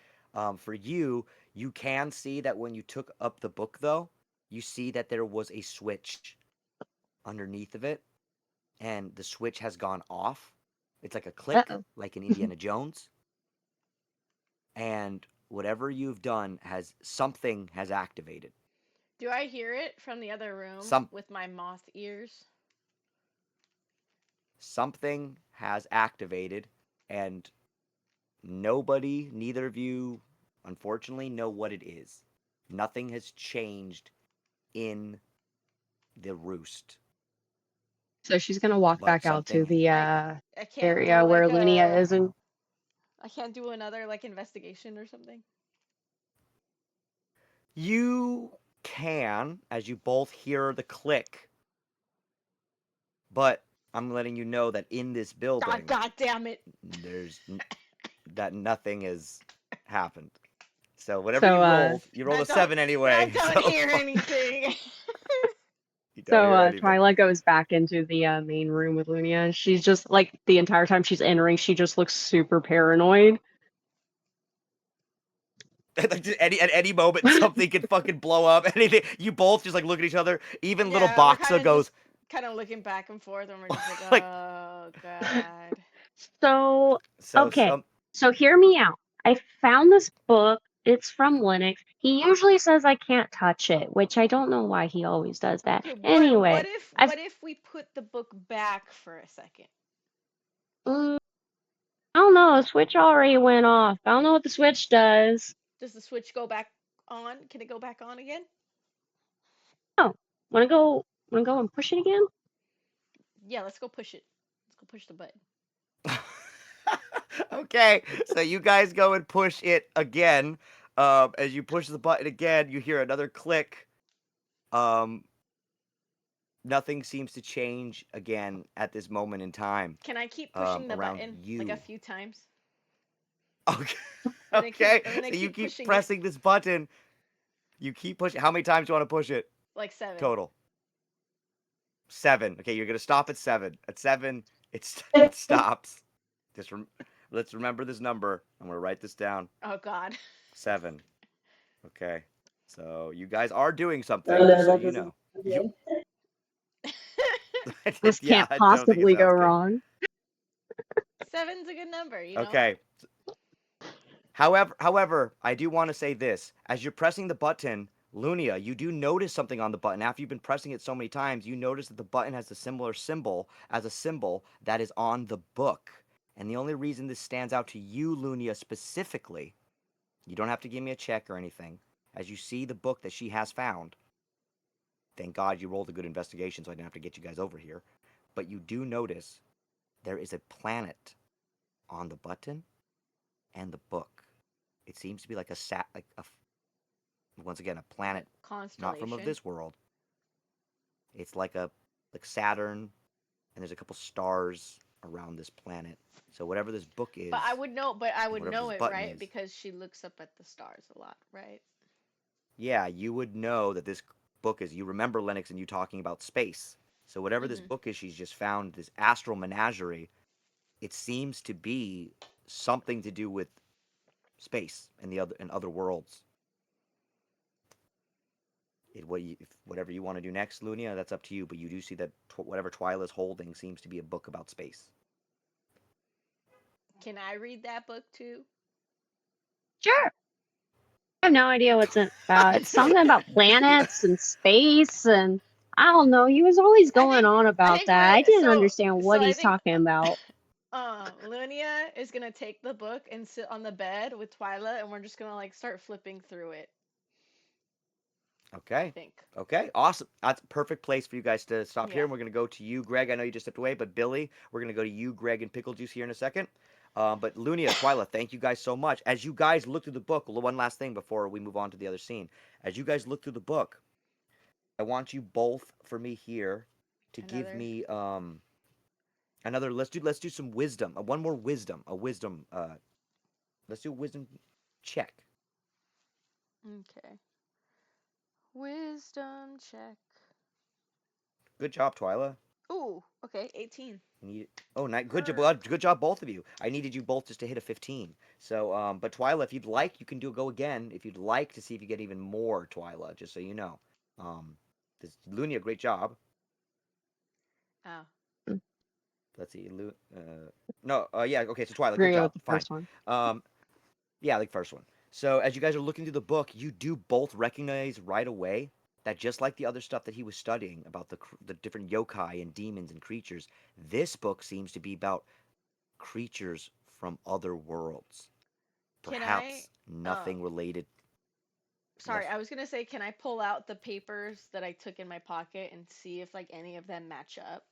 for you, you can see that when you took up the book, though, you see that there was a switch underneath of it, and the switch has gone off. It's like a click, Uh-oh. like in Indiana Jones, and whatever you've done has something has activated. Do I hear it from the other room Some with my moth ears? something has activated, and nobody, neither of you, unfortunately, know what it is. Nothing has changed in the roost, So she's gonna walk but back out to something. the I can't do area like where Lunia a is, and I can't do another like investigation or something. You can, as you both hear the click, but I'm letting you know that in this building, God damn it! there's that nothing has happened. So whatever so you rolled I a don't 7 I anyway. don't hear anything. You don't hear anything. Twyla goes back into the main room with Lunia, and she's just like the entire time she's entering, she just looks super paranoid. Like just at any moment, something could fucking blow up. Anything. You both just like look at each other. Even little Yeah, we're kind Boxa of just goes kind of looking back and forth, and we're just like, like oh god. So, so. okay. So hear me out. I found this book. It's from Linux. He usually says I can't touch it, which I don't know why he always does that. Okay, Anyway, I've what if we put the book back for a second? mm, I don't know. The switch already went off. I don't know what the switch does. Does the switch go back on? Can it go back on again? Oh, wanna go and push it again? Yeah, let's go push it. Let's go push the button. Okay, so you guys go and push it again. As you push the button again, you hear another click. Um, Nothing seems to change again at this moment in time. Can I keep pushing the Around button like a you. few times? Okay, I'm gonna keep okay. I'm gonna So you keep keep pushing it pressing this button. You keep pushing. How many times do you want to push it like 7. total? 7. Okay, you're gonna stop at 7. At 7, it stops. Let's remember this number. I'm gonna write this down. Oh god. 7. Okay. So you guys are doing No, something, no, just so that you doesn't know. sound You, good. This yeah, can't I don't think it possibly go sounds good. wrong. 7's a good number, you know? Okay. However, I do want to say this: as you're pressing the button, Lunia, you do notice something on the button. After you've been pressing it so many times, you notice that the button has a similar symbol as a symbol that is on the book. And the only reason this stands out to you, Lunia, specifically, you don't have to give me a check or anything. As you see the book that she has found, thank God you rolled a good investigation so I didn't have to get you guys over here. But you do notice there is a planet on the button and the book. It seems to be like once again, a planet not from of Constellation. this world. It's like Saturn, and there's a couple stars around this planet. So whatever this book is, But I would and whatever know this it, button right? is, Because she looks up at the stars a lot, right? yeah, you would know that this book is. You remember Lennox and you talking about space. So whatever this Mhm. book is, she's just found this astral menagerie. It seems to be something to do with space and other worlds. Whatever you want to do next, Lunia, that's up to you. But you do see that whatever Twyla's holding seems to be a book about space. Can I read that book too? Sure. I have no idea what's it about. It's something about planets and space, and I don't know. He was always going on I about think that. I we're didn't understand so what I he's think talking about. Lunia is gonna take the book and sit on the bed with Twyla, and we're just gonna like start flipping through it. I Okay. think. Okay. Awesome. That's a perfect place for you guys to stop here. Yeah. And we're going to go to you, Greg. I know you just stepped away, but Billy, we're going to go to you, Greg, and Pickle Juice here in a second. But Lunia, Twyla, thank you guys so much. As you guys look through the book, one last thing before we move on to the other scene. As you guys look through the book, I want you both for me here to give Another. me another. Let's do some wisdom. One more wisdom. A wisdom. Let's do a wisdom check. Okay. Wisdom check. Good job, Twyla. Ooh, okay, 18. Need Oh, nice. Good job, both of you. I needed you both just to hit a 15. So, but Twyla, if you'd like, you can go again. If you'd like to see if you get even more, Twyla, just so you know. Um, Lunia, great job. Oh. Let's see, no, yeah, okay. So Twyla, We're good gonna go with job. the Fine. first one. Yeah, the first one. So as you guys are looking through the book, you do both recognize right away that just like the other stuff that he was studying about the different yokai and demons and creatures, this book seems to be about creatures from other worlds. Can I Perhaps nothing related. sorry, Yes. I was gonna say, can I pull out the papers that I took in my pocket and see if like any of them match up?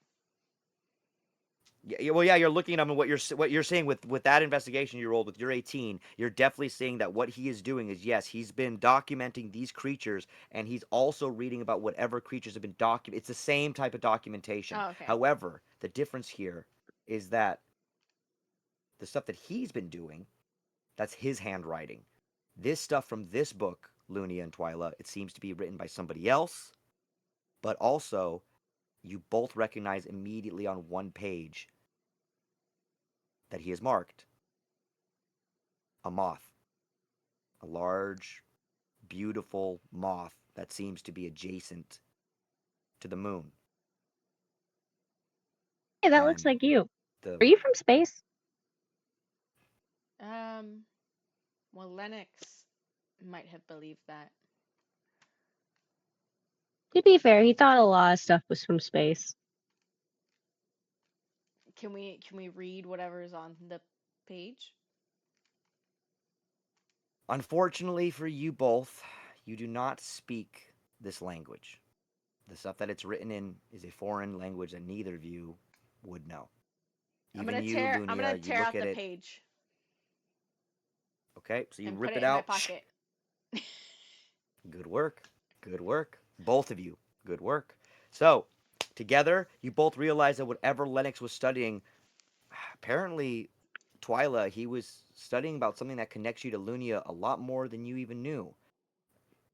Yeah, well, yeah, you're looking at him and what you're seeing with that investigation you rolled with your 18. You're definitely seeing that what he is doing is yes, he's been documenting these creatures, and he's also reading about whatever creatures have been documented. It's the same type of documentation. Oh, okay. However, the difference here is that the stuff that he's been doing, that's his handwriting. This stuff from this book, Lunia and Twyla, it seems to be written by somebody else, but also you both recognize immediately on one page that he has marked a moth, a large, beautiful moth that seems to be adjacent to the moon. Hey, that looks And like you. the Are you from space? Um, well, Lennox might have believed that. To be fair, he thought a lot of stuff was from space. Can we read whatever's on the page? unfortunately for you both, you do not speak this language. The stuff that it's written in is a foreign language that neither of you would know. Even you, I'm gonna Lunia, you tear look out at the it. page Okay, so you and put rip it it in my out. pocket. Good work. Good work. Both of you. Good work. So, together, you both realize that whatever Lennox was studying, apparently, Twyla, he was studying about something that connects you to Lunia a lot more than you even knew.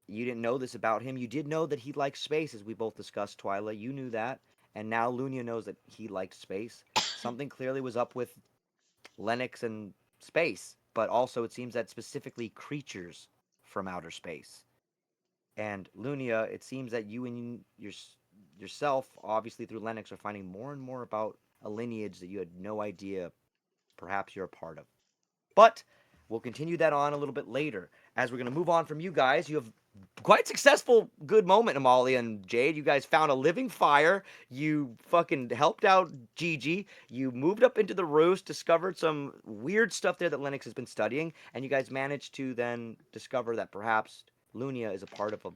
You didn't know this about him. You did know that he liked space, as we both discussed, Twyla. You knew that. And now Lunia knows that he liked space. Something clearly was up with Lennox and space, but also it seems that specifically creatures from outer space. And Lunia, it seems that you and yourself, obviously through Lennox, are finding more and more about a lineage that you had no idea perhaps you're a part of. But we'll continue that on a little bit later. As we're going to move on from you guys, you have quite successful good moment, Amalia and Jade. You guys found a living fire. You fucking helped out Gigi. You moved up into the roost, discovered some weird stuff there that Lennox has been studying, and you guys managed to then discover that perhaps Lunia is a part of a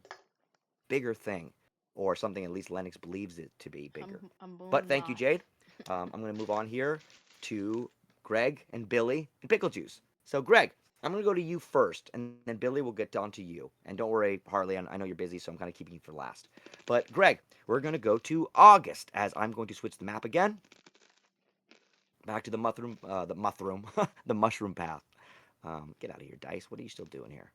bigger thing, or something at least Lennox believes it to be bigger. But Moon thank you, moth. Jade. I'm going to move on here to Greg and Billy and Pickle Juice. So, Greg, I'm going to go to you first, and then Billy will get on to you. And don't worry, Harley, I know you're busy, so I'm kind of keeping you for last. But, Greg, we're going to go to August, as I'm going to switch the map again. Back to the the mushroom path. Get out of here, dice. What are you still doing here?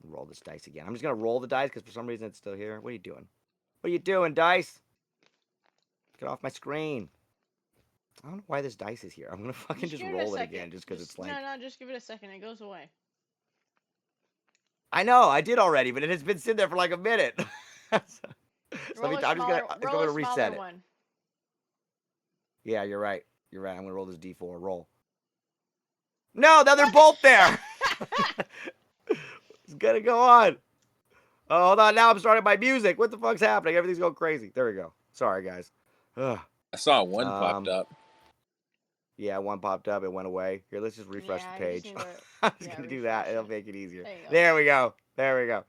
Roll this dice again. I'm just going to roll the dice because for some reason it's still here. What are you doing? What are you doing, dice? Get off my screen. I don't know why this dice is here. I'm gonna fucking just give it a roll it second. again just because it's like. No, just give it a second. It goes away. I know, I did already, but it has been sitting there for like a minute. so Roll a I'm just gonna, smaller. I'm Roll gonna a reset smaller it. one. Yeah, you're right. You're right. I'm gonna roll this D4. Roll. No, now they're both there. It's gonna go on. Oh, hold on. Now I'm starting my music. What the fuck's happening? Everything's going crazy. There we go. Sorry, guys. Ugh. I saw one popped up. Yeah, one popped up. It went away. Here, let's just refresh Yeah, the you just page. need to. I'm just Yeah, gonna do that. refresh It'll it. make it easier. There you go. There we go. There we go.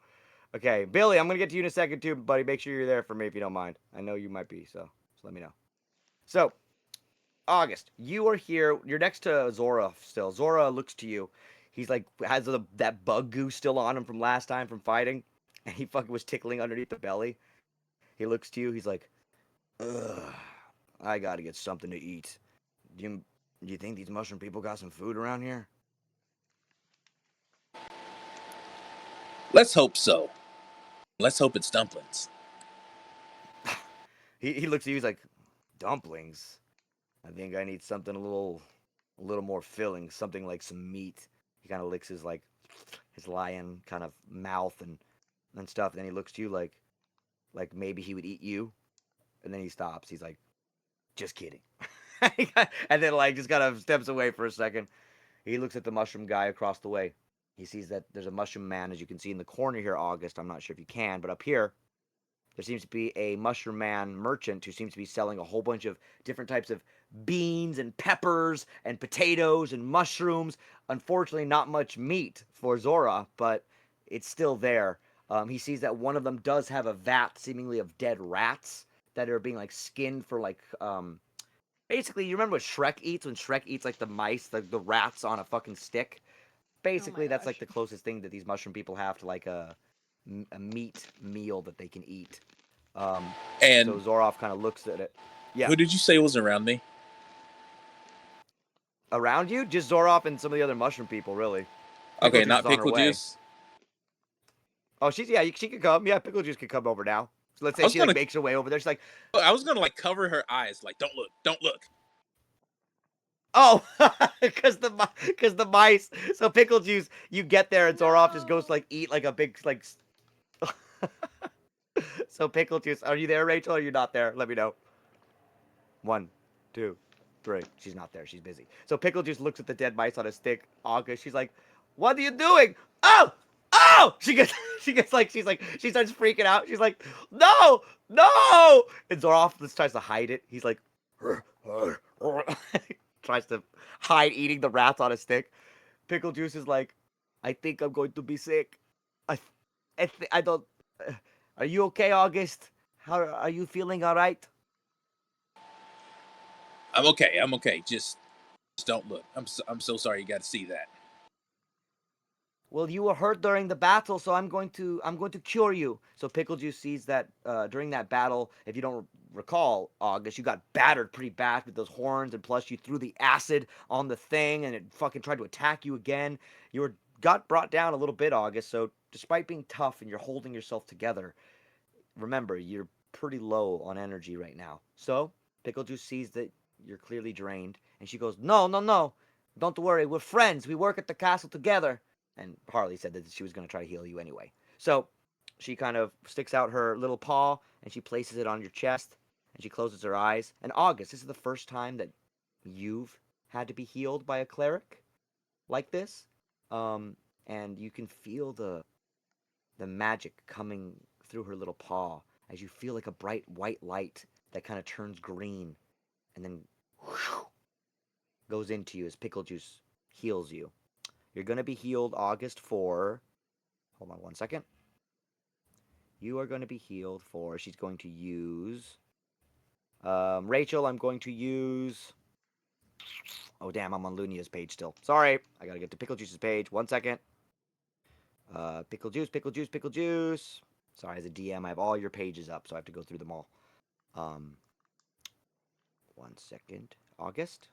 Okay, Billy, I'm gonna get to you in a second too, buddy. Make sure you're there for me if you don't mind. I know you might be, so let me know. So, August, you are here. You're next to Zora still. Zora looks to you. He's like has that bug goo still on him from last time from fighting, and he fucking was tickling underneath the belly. He looks to you. He's like, ugh, I gotta get something to eat. Do you think these mushroom people got some food around here? Let's hope so. Let's hope it's dumplings. He looks at you. He's like, dumplings. I think I need something a little more filling. Something like some meat. He kind of licks his lion kind of mouth and stuff. And then he looks to you like maybe he would eat you. And then he stops. He's like, just kidding. And then like just kind of steps away for a second. He looks at the mushroom guy across the way. He sees that there's a mushroom man, as you can see in the corner here, August. I'm not sure if you can, but up here, there seems to be a mushroom man merchant who seems to be selling a whole bunch of different types of beans and peppers and potatoes and mushrooms. Unfortunately, not much meat for Zora, but it's still there. He sees that one of them does have a vat, seemingly of dead rats that are being like skinned for like basically, you remember what Shrek eats when Shrek eats like the mice, the rats on a fucking stick? Oh my Basically, that's like gosh. the closest thing that these mushroom people have to like a meat meal that they can eat. So And Zorov kind of looks at it. Yeah, who did you say was around me? around you, just Zorov and some of the other mushroom people, really. Pickle Okay, Juice not is on her pickle way. juice. Oh, she could come. Yeah, Pickle Juice could come over now. So let's I say was she like gonna, makes her way over there. She's like, I was gonna like cover her eyes, like don't look, don't look. oh, because the mice. So Pickle Juice, you get there and Zorov just goes to like eat like a big like. So Pickle Juice, are you there, Rachel? Or are you not there? Let me know. 1, 2, 3. She's not there. She's busy. So Pickle Juice looks at the dead mice on a stick. August, she's like, "What are you doing?" Oh, oh! She starts freaking out. She's like, "No, no!" And Zoroff just tries to hide it. He's like, tries to hide eating the rats on a stick. Pickle Juice is like, "I think I'm going to be sick. I, I don't. Are you okay, August? How are you feeling? All right?" I'm okay. I'm okay. Just don't look. I'm so sorry. You got to see that. Well, you were hurt during the battle, so I'm going to cure you. So Pickle Juice sees that during that battle, if you don't recall, August, you got battered pretty bad with those horns, and plus you threw the acid on the thing, and it fucking tried to attack you again. Got brought down a little bit, August. So despite being tough and you're holding yourself together, remember you're pretty low on energy right now. So Pickle Juice sees that you're clearly drained, and she goes, "No, no, no, don't worry. We're friends. We work at the castle together." And Harley said that she was going to try to heal you anyway. So she kind of sticks out her little paw and she places it on your chest and she closes her eyes. And August, this is the first time that you've had to be healed by a cleric like this. And you can feel the magic coming through her little paw as you feel like a bright white light that kind of turns green and then whoosh, goes into you as Pickle Juice heals you. You're going to be healed August for. Hold on 1 second. You are going to be healed for. She's going to use. Rachel, I'm going to use. Oh, damn, I'm on Lunia's page still. Sorry. I got to get to Pickle Juice's page. 1 second. Pickle Juice, Pickle Juice, Pickle Juice. Sorry, as a DM, I have all your pages up, so I have to go through them all. 1 second. August.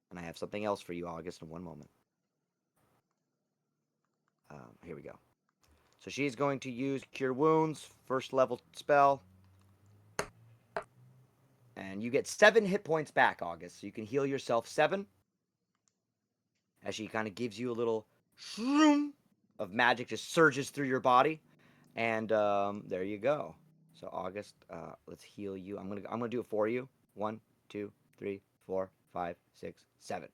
And I have something else for you, August, in 1 moment. Here we go. So she's going to use Cure Wounds, first level spell. And you get 7 hit points back, August. So you can heal yourself 7. As she kind of gives you a little shroom of magic just surges through your body. And there you go. So August, let's heal you. I'm gonna do it for you. 1, 2, 3, 4, 5, 6, 7.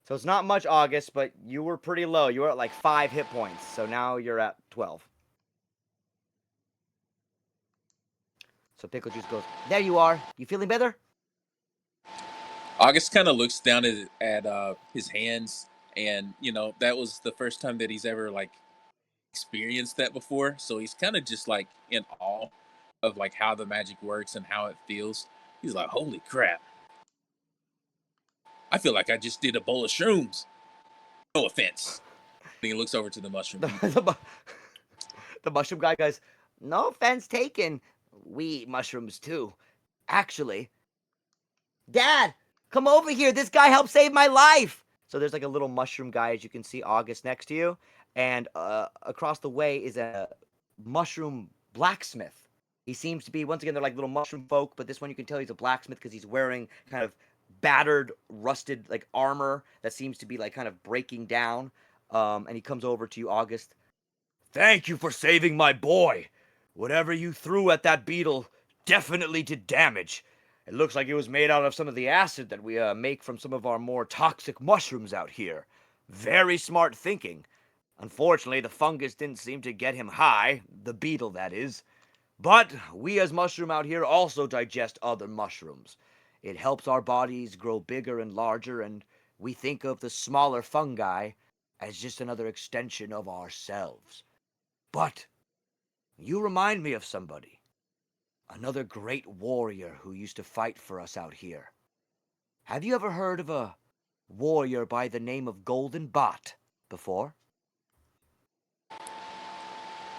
So it's not much, August, but you were pretty low. You were at like 5 hit points. So now you're at 12. So Pickle Juice goes, "There you are. You feeling better?" August kind of looks down at his hands, and you know that was the first time that he's ever like experienced that before, so he's kind of just like in awe of like how the magic works and how it feels. He's like, "Holy crap! I feel like I just did a bowl of shrooms." No offense. And he looks over to the mushroom The, people. the mushroom guy goes, "No offense taken. We eat mushrooms too. Actually, Dad, come over here. This guy helped save my life." So there's like a little mushroom guy, as you can see, August next to you, and across the way is a mushroom blacksmith. He seems to be, once again, they're like little mushroom folk, but this one you can tell he's a blacksmith because he's wearing kind of battered, rusted like armor that seems to be like kind of breaking down. And he comes over to you, August. "Thank you for saving my boy. Whatever you threw at that beetle definitely did damage. It looks like it was made out of some of the acid that we make from some of our more toxic mushrooms out here. Very smart thinking. Unfortunately, the fungus didn't seem to get him high, the beetle, that is. But we as mushroom out here also digest other mushrooms. It helps our bodies grow bigger and larger, and we think of the smaller fungi as just another extension of ourselves. But you remind me of somebody. Another great warrior who used to fight for us out here. Have you ever heard of a warrior by the name of Golden Bot before?"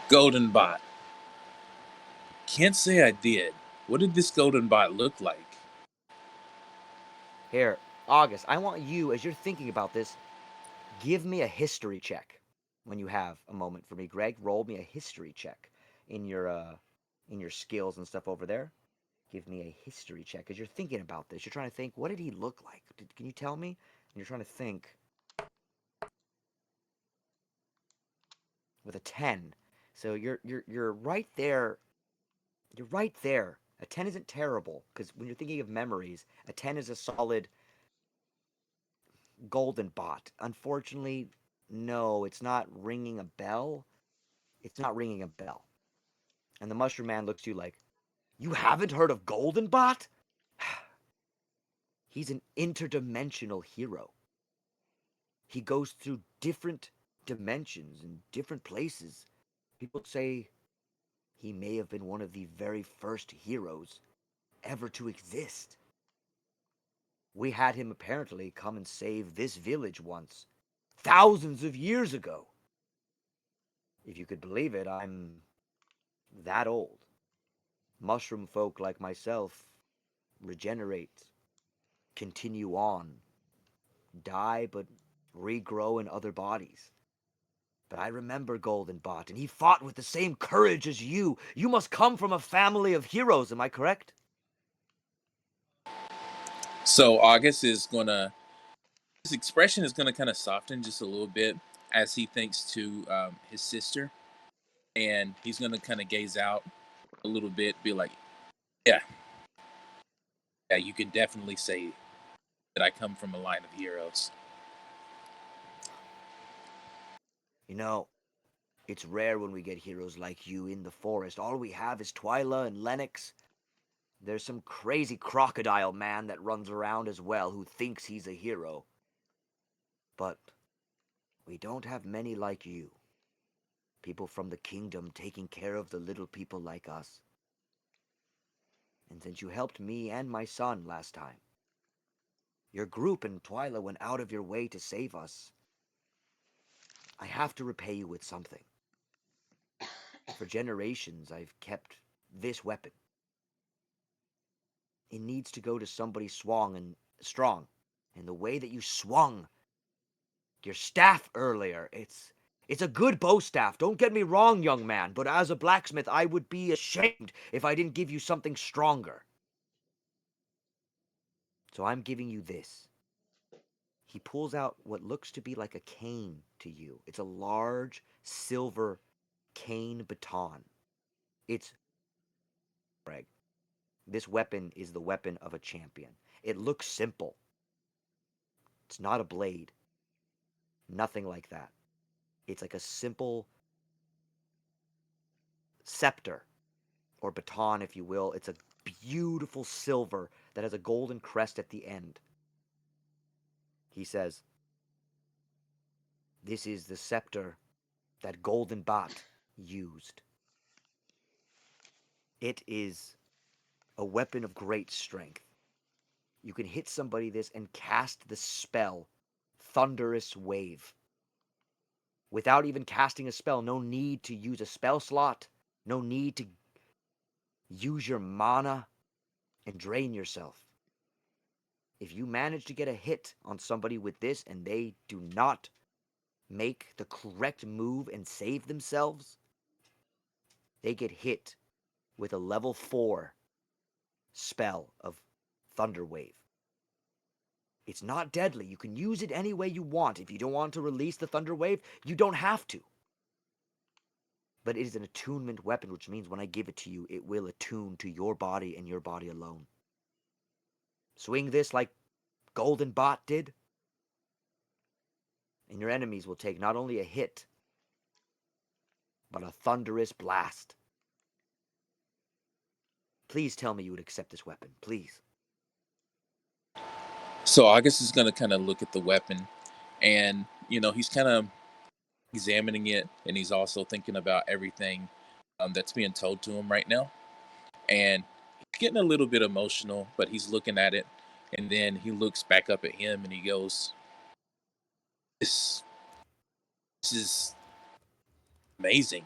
Golden bot. Can't say I did. What did this golden bot look like? Here, August, I want you, as you're thinking about this, give me a history check when you have a moment for me. Greg, roll me a history check in your skills and stuff over there. Give me a history check as you're thinking about this. You're trying to think, what did he look like? Can you tell me? And you're trying to think with a 10. So you're right there. You're right there. A 10 isn't terrible because when you're thinking of memories, a 10 is a solid golden bot. Unfortunately, no, it's not ringing a bell. It's not ringing a bell. And the mushroom man looks to you like, "You haven't heard of Golden Bot?" He's an interdimensional hero. He goes through different dimensions and different places. People say he may have been one of the very first heroes ever to exist. We had him apparently come and save this village once, thousands of years ago. If you could believe it, I'm that old. Mushroom folk like myself regenerate, continue on, die, but regrow in other bodies. But I remember Golden Bot, and he fought with the same courage as you. You must come from a family of heroes, am I correct? So August is gonna. His expression is gonna kind of soften just a little bit as he thinks to his sister, and he's gonna kind of gaze out a little bit, be like, "Yeah, yeah, you can definitely say that I come from a line of heroes." You know, it's rare when we get heroes like you in the forest. All we have is Twyla and Lennox. There's some crazy crocodile man that runs around as well who thinks he's a hero. But we don't have many like you. People from the kingdom taking care of the little people like us. And since you helped me and my son last time, your group and Twyla went out of your way to save us, I have to repay you with something. For generations, I've kept this weapon. It needs to go to somebody strong. And the way that you swung your staff earlier, it's a good bow staff. Don't get me wrong, young man, but as a blacksmith, I would be ashamed if I didn't give you something stronger. So I'm giving you this. He pulls out what looks to be like a cane to you. It's a large silver cane baton. It's Greg. This weapon is the weapon of a champion. It looks simple. It's not a blade. Nothing like that. It's like a simple scepter or baton, if you will. It's a beautiful silver that has a golden crest at the end. He says, "This is the scepter that Golden Bot used. It is a weapon of great strength. You can hit somebody this and cast the spell Thunderous Wave. Without even casting a spell, no need to use a spell slot, no need to use your mana and drain yourself. If you manage to get a hit on somebody with this and they do not make the correct move and save themselves, they get hit with a level 4 spell of Thunder Wave. It's not deadly. You can use it any way you want. If you don't want to release the Thunder Wave, you don't have to. But it is an attunement weapon, which means when I give it to you, it will attune to your body and your body alone. Swing this like Golden Bot did, and your enemies will take not only a hit, but a thunderous blast. Please tell me you would accept this weapon, please. So August is going to kind of look at the weapon, and he's kind of examining it, and he's also thinking about everything that's being told to him right now, and he's getting a little bit emotional, but he's looking at it, and then he looks back up at him and he goes, this is amazing.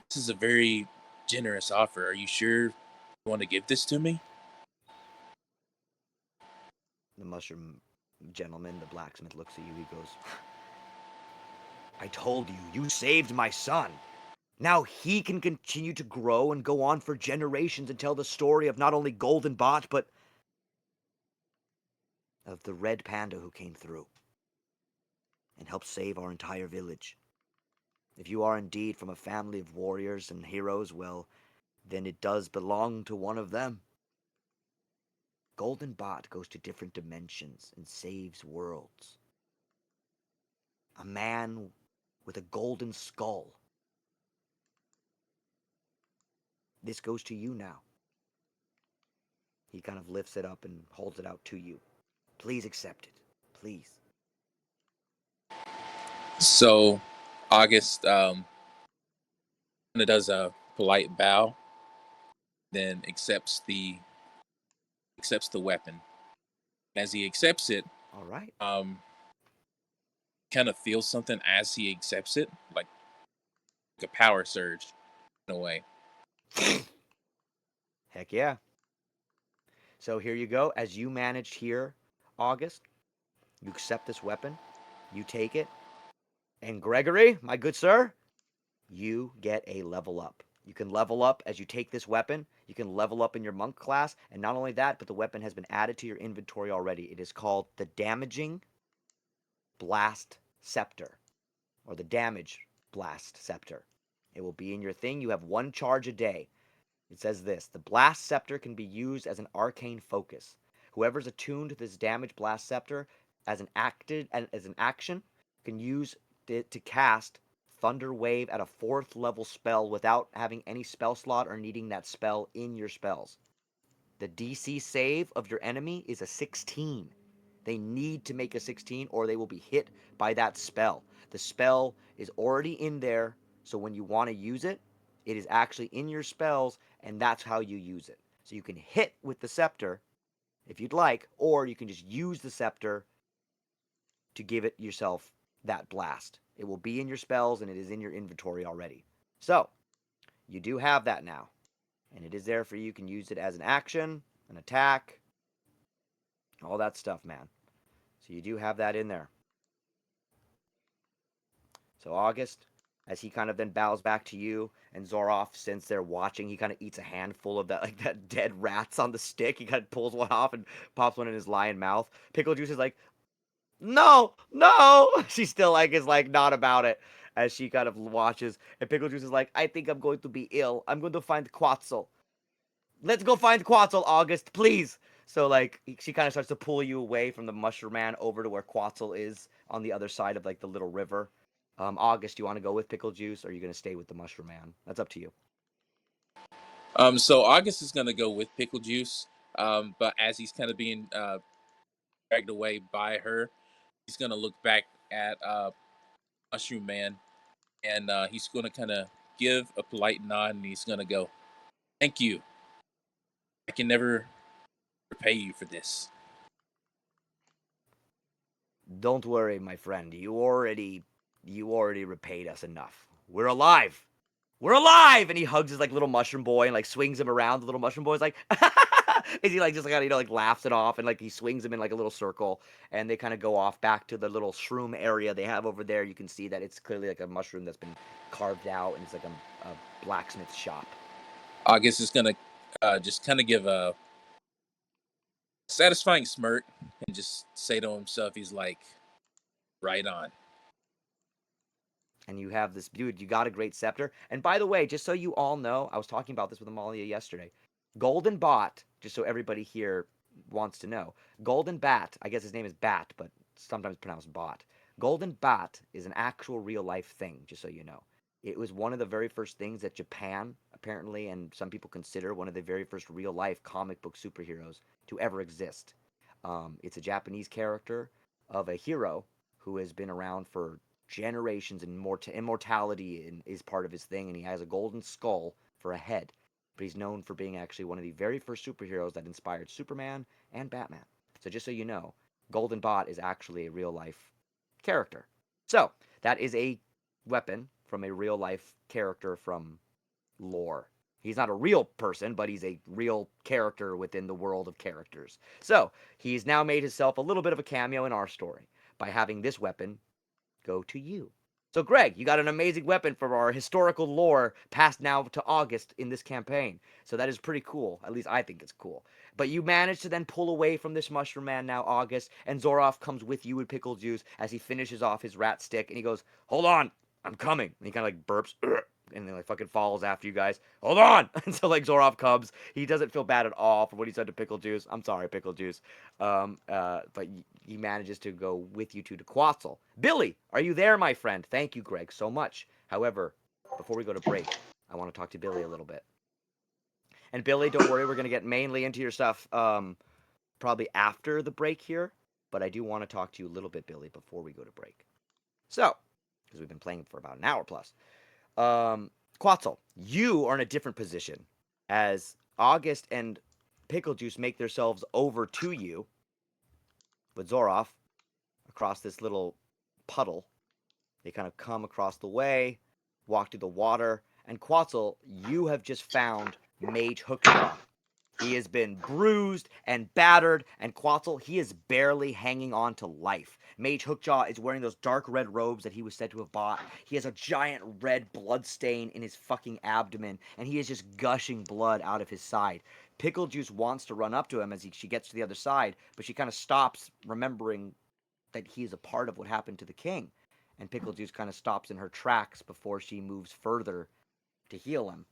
This is a very generous offer. Are you sure you want to give this to me? The mushroom gentleman, the blacksmith, looks at you. He goes, I told you, you saved my son. Now he can continue to grow and go on for generations and tell the story of not only Golden Bot, but of the red panda who came through and helped save our entire village. If you are indeed from a family of warriors and heroes, well, then it does belong to one of them. Golden Bot goes to different dimensions and saves worlds. A man with a golden skull. This goes to you now. He kind of lifts it up and holds it out to you. Please accept it. Please. So August does a polite bow, then accepts the weapon. As he accepts it, All right. kind of feels something as he accepts it, like a power surge in a way. Heck yeah. So here you go. As you managed here, August, you accept this weapon. You take it. And Gregory, my good sir, you get a level up. You can level up as you take this weapon. You can level up in your monk class. And not only that, but the weapon has been added to your inventory already. It is called the Damaging Blast Scepter, or the Damage Blast Scepter. It will be in your thing. You have 1 charge a day. It says this: the Blast Scepter can be used as an arcane focus. Whoever's attuned to this Damage Blast Scepter as an action can use it to cast Thunder Wave at a 4th level spell without having any spell slot or needing that spell in your spells. The DC save of your enemy is a 16. They need to make a 16 or they will be hit by that spell. The spell is already in there, so when you want to use it, it is actually in your spells, and that's how you use it. So you can hit with the scepter if you'd like, or you can just use the scepter to give it yourself that blast. It will be in your spells and it is in your inventory already. So, you do have that now. And it is there for you. You can use it as an action, an attack, all that stuff, man. So you do have that in there. So August, as he kind of then bows back to you, and Zoroff, since they're watching, he kind of eats a handful of that dead rats on the stick. He kind of pulls one off and pops one in his lion mouth. Pickle Juice is like, no, no. She still is not about it as she kind of watches. And Pickle Juice is like, I think I'm going to be ill. I'm going to find Quetzal. Let's go find Quetzal, August, please. So she kind of starts to pull you away from the Mushroom Man over to where Quetzal is on the other side of the little river. August, do you want to go with Pickle Juice, or are you going to stay with the Mushroom Man? That's up to you. So August is going to go with Pickle Juice, but as he's kind of being dragged away by her, he's going to look back at Mushroom Man, and he's going to kind of give a polite nod, and he's going to go, "Thank you. I can never repay you for this." Don't worry, my friend. You already repaid us enough. We're alive. We're alive! And he hugs his like little mushroom boy and like swings him around. The little mushroom boy's like, is he like just like like laughs it off and like he swings him in like a little circle and they kind of go off back to the little shroom area they have over there. You can see that it's clearly like a mushroom that's been carved out and it's like a blacksmith shop. August is going to just kind of give a satisfying smirk and just say to himself, he's like, "Right on." And you have this dude, you got a great scepter. And by the way, just so you all know, I was talking about this with Amalia yesterday. Golden Bot, just so everybody here wants to know, Golden Bat, I guess his name is Bat, but sometimes pronounced Bot. Golden Bat is an actual real life thing, just so you know. It was one of the very first things that Japan, apparently, and some people consider one of the very first real life comic book superheroes to ever exist. It's a Japanese character of a hero who has been around for generations, and immortality is part of his thing, and he has a golden skull for a head. But he's known for being actually one of the very first superheroes that inspired Superman and Batman. So just so you know, Golden Bot is actually a real life character. So that is a weapon from a real life character from lore. He's not a real person, but he's a real character within the world of characters. So he's now made himself a little bit of a cameo in our story by having this weapon go to you. So, Greg, you got an amazing weapon from our historical lore passed now to August in this campaign. So that is pretty cool. At least I think it's cool. But you managed to then pull away from this mushroom man now, August, and Zoroff comes with you with pickle juice as he finishes off his rat stick, and he goes, "Hold on, I'm coming." And he kind of like burps, and then like fucking falls after you guys. "Hold on!" And so like Zoroff comes. He doesn't feel bad at all for what he said to Pickle Juice. I'm sorry, Pickle Juice. But he manages to go with you to Quetzal. Billy, are you there, my friend? Thank you, Greg, so much. However, before we go to break, I want to talk to Billy a little bit. And Billy, don't worry, we're gonna get mainly into your stuff probably after the break here. But I do want to talk to you a little bit, Billy, before we go to break. So, because we've been playing for about an hour plus. Quetzal, you are in a different position as August and Pickle Juice make themselves over to you with Zoroff across this little puddle. They kind of come across the way, walk through the water, and Quetzal, you have just found Mage Hookjaw. He has been bruised and battered, and Quetzal, he is barely hanging on to life. Mage Hookjaw is wearing those dark red robes that he was said to have bought. He has a giant red blood stain in his fucking abdomen, and he is just gushing blood out of his side. Pickle Juice wants to run up to him as she gets to the other side, but she kind of stops, remembering that he is a part of what happened to the king. And Pickle Juice kind of stops in her tracks before she moves further to heal him.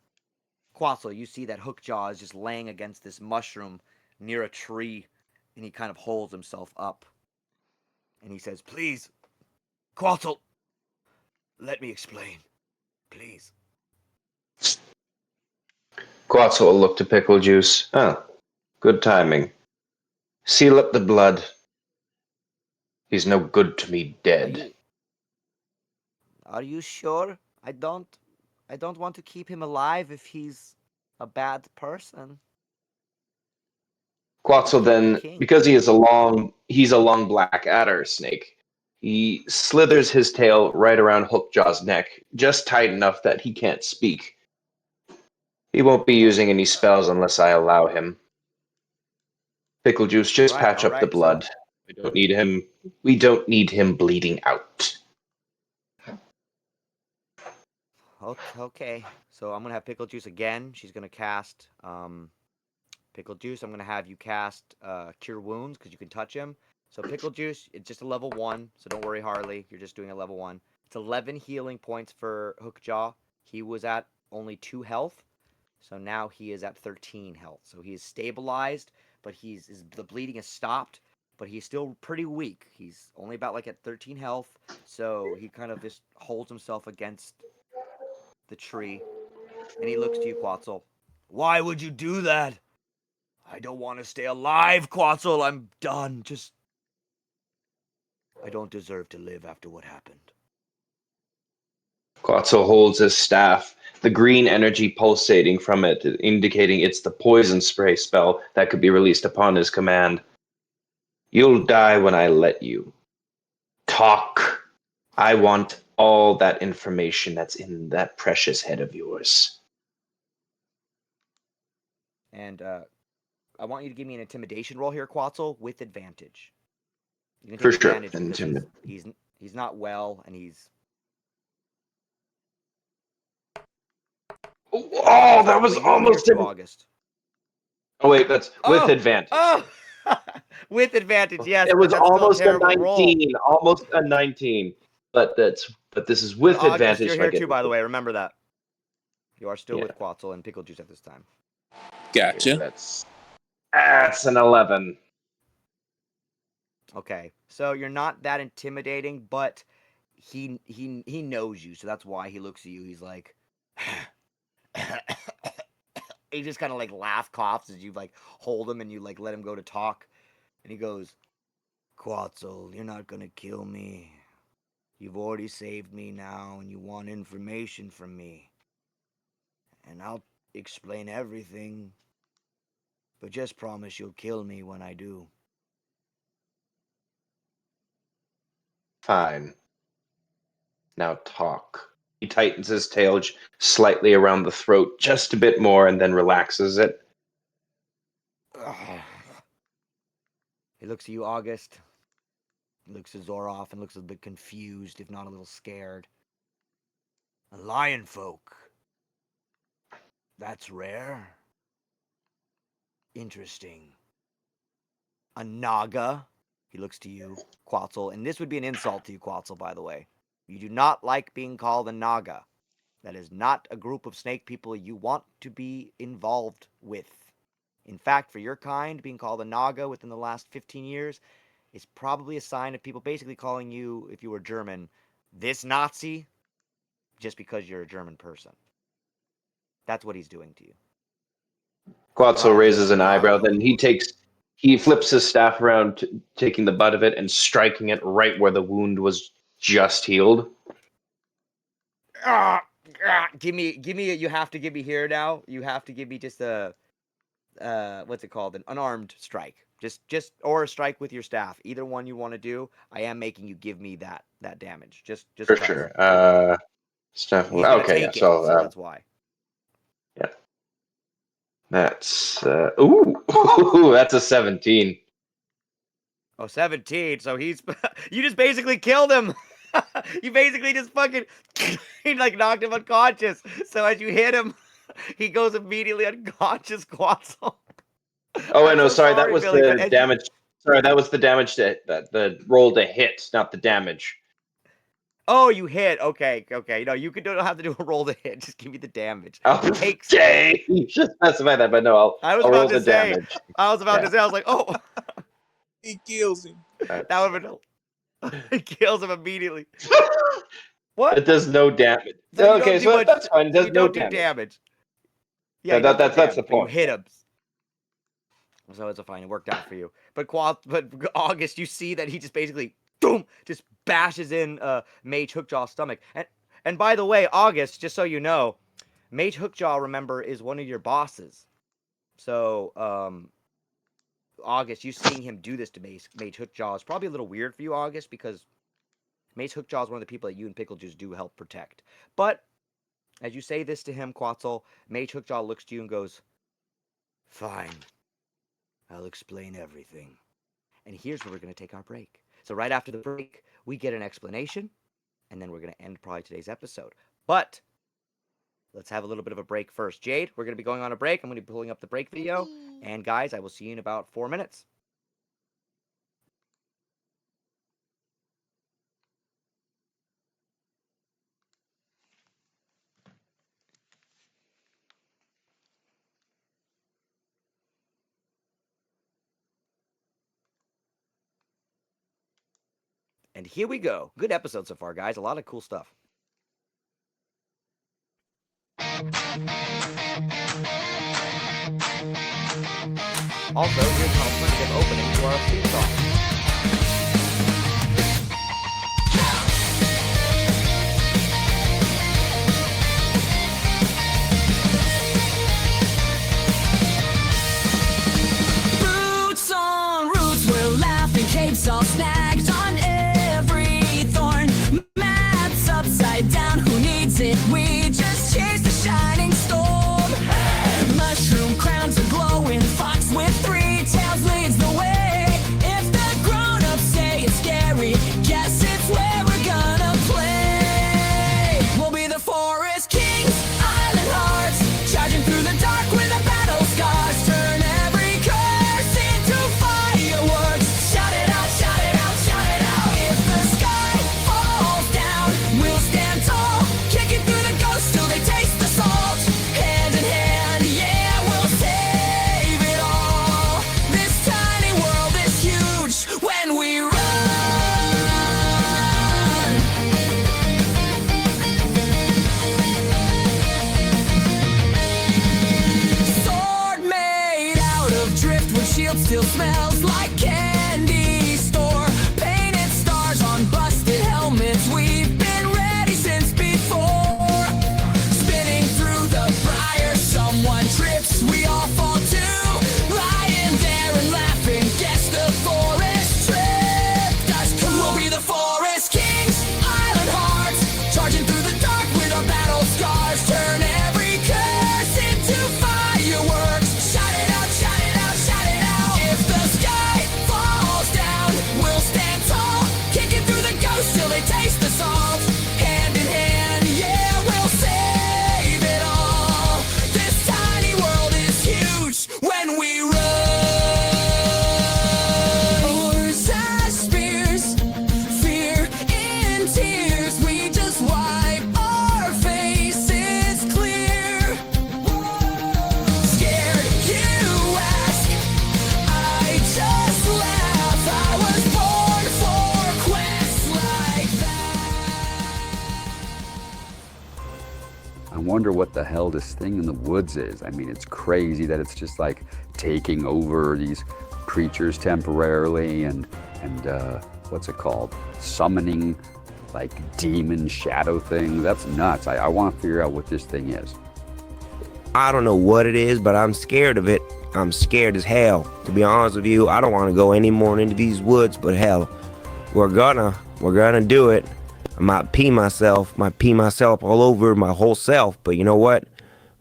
Quetzal, you see that Hookjaw is just laying against this mushroom near a tree, and he kind of holds himself up. And he says, "Please, Quetzal, let me explain. Please." Quetzal will look to Pickle Juice. Oh, good timing. Seal up the blood. He's no good to me Are dead. you are you sure? I don't want to keep him alive if he's a bad person. He Quetzal killed the then, king. because he's a long black adder snake. He slithers his tail right around Hookjaw's neck, just tight enough that he can't speak. He won't be using any spells unless I allow him. Pickle Juice, just patch All up the right. So blood. We don't need him. We don't need him bleeding out. okay. So I'm gonna have Pickle Juice again. She's gonna cast Pickle Juice. I'm gonna have you cast Cure Wounds because you can touch him. So Pickle Juice, it's just a level 1. So don't worry, Harley. You're just doing a level 1. It's 11 healing points for Hookjaw. He was at only 2 health, so now he is at 13 health. So he is stabilized, but the bleeding has stopped. But he's still pretty weak. He's only about like at 13 health, so he kind of just holds himself against the tree, and he looks to you, Quetzal. "Why would you do that? I don't want to stay alive, Quetzal. I'm done. I don't deserve to live after what happened." Quetzal holds his staff, the green energy pulsating from it, indicating it's the poison spray spell that could be released upon his command. You'll die when I let you. Talk. I want all that information that's in that precious head of yours. And I want you to give me an intimidation roll here, Quetzal, with advantage. You can For take sure. advantage because he's not well and he's. Oh, that was you roll here almost too, it. August. Oh wait, that's with advantage. Oh, with advantage, yes. It But was that's still a almost a terrible 19, roll. almost a 19. But this is And with August, advantage. you're So I here get too, by the way. Remember that. You are still Yeah. with Quetzal and Pickle Juice at this time. Gotcha. That's an 11. Okay, so you're not that intimidating, but he knows you, so that's why he looks at you. He's like, he just kind of like coughs as you like hold him and you like let him go to talk, and he goes, Quetzal, you're not gonna kill me. You've already saved me now, and you want information from me, and I'll explain everything, but just promise you'll kill me when I do. Fine. Now talk. He tightens his tail slightly around the throat just a bit more and then relaxes it. He looks at you, August. He looks at Zoroff and looks a bit confused, if not a little scared. A lion folk. That's rare. Interesting. A naga. He looks to you, Quetzal, and this would be an insult to you, Quetzal, by the way. You do not like being called a naga. That is not a group of snake people you want to be involved with. In fact, for your kind, being called a naga within the last 15 years is probably a sign of people basically calling you, if you were German, this Nazi, just because you're a German person. That's what he's doing to you. Quetzal raises an eyebrow, Naga. then he flips his staff around, taking the butt of it and striking it right where the wound was just healed. Give me. You have to give me here now. You have to give me just a, what's it called? An unarmed strike. Just or a strike with your staff. Either one you want to do. I am making you give me that damage. Just For cause. sure. Staff. He's gonna Okay, yeah. take it, So that's why. yeah, that's that's a 17. Oh, 17. So he's you just basically killed him. You basically just fucking he like knocked him unconscious. So as you hit him, he goes immediately unconscious, Quetzal. Oh, I'm no, so sorry, that sorry, was Billy, but the as you damage. Sorry, that was the damage the roll to hit, not the damage. Oh, you hit. Okay. No, you don't have to do a roll to hit. Just give me the damage. He takes. Okay, you should specify that, but no, I was I'll roll about the to say. damage. I was about to say. I was like, oh, He kills him. that would have been. It kills him immediately. What? It does no damage. So you Okay, don't do so much. that's fine. It So does you no don't do damage. damage. Yeah, Yeah, you don't do that's the damage, but you point. hit him. So it's fine. It worked out for you. But August, you see that he just basically, boom, just bashes in Mage Hookjaw's stomach. And by the way, August, just so you know, Mage Hookjaw, remember, is one of your bosses. So, August, you seeing him do this to Mage Hookjaw is probably a little weird for you, August, because Mage Hookjaw is one of the people that you and Pickle Juice do help protect. But as you say this to him, Quetzal, Mage Hookjaw looks to you and goes, "Fine. I'll explain everything." And here's where we're going to take our break. So right after the break, we get an explanation, and then we're going to end probably today's episode. But let's have a little bit of a break first. Jade, we're going to be going on a break. I'm going to be pulling up the break video. And guys, I will see you in about 4 minutes. And here we go. Good episode so far, guys. A lot of cool stuff. Also, here's an alternative opening to our theme song. shield still smells like candy store. Painted stars on busted helmets. We've been ready since before. Spinning through the briar, someone trips, we all fall too. Lying there and laughing, guess the forest tripped us. We'll be the forest kings, island hearts, charging through the dark with our battle scars. Turn every curse into fireworks. Shout it out, shout it out, shout it out. If the sky falls down, we'll stand tall, kicking through the ghosts till they taste the salt. Hand in hand, yeah, we'll save it all. This tiny world is huge when we run. Oars as spears, fear in tears. We just wipe our faces clear. Scared, you ask? I just laugh. I was born for quests like that. I wonder what the hell this thing in the woods is. I mean, it's crazy that it's just like taking over these creatures temporarily and what's it called? Summoning like demon shadow things. That's nuts. I want to figure out what this thing is. I don't know what it is, but I'm scared of it. I'm scared as hell. To be honest with you, I don't want to go any more into these woods, but hell, we're gonna do it. I might pee myself all over my whole self, but you know what?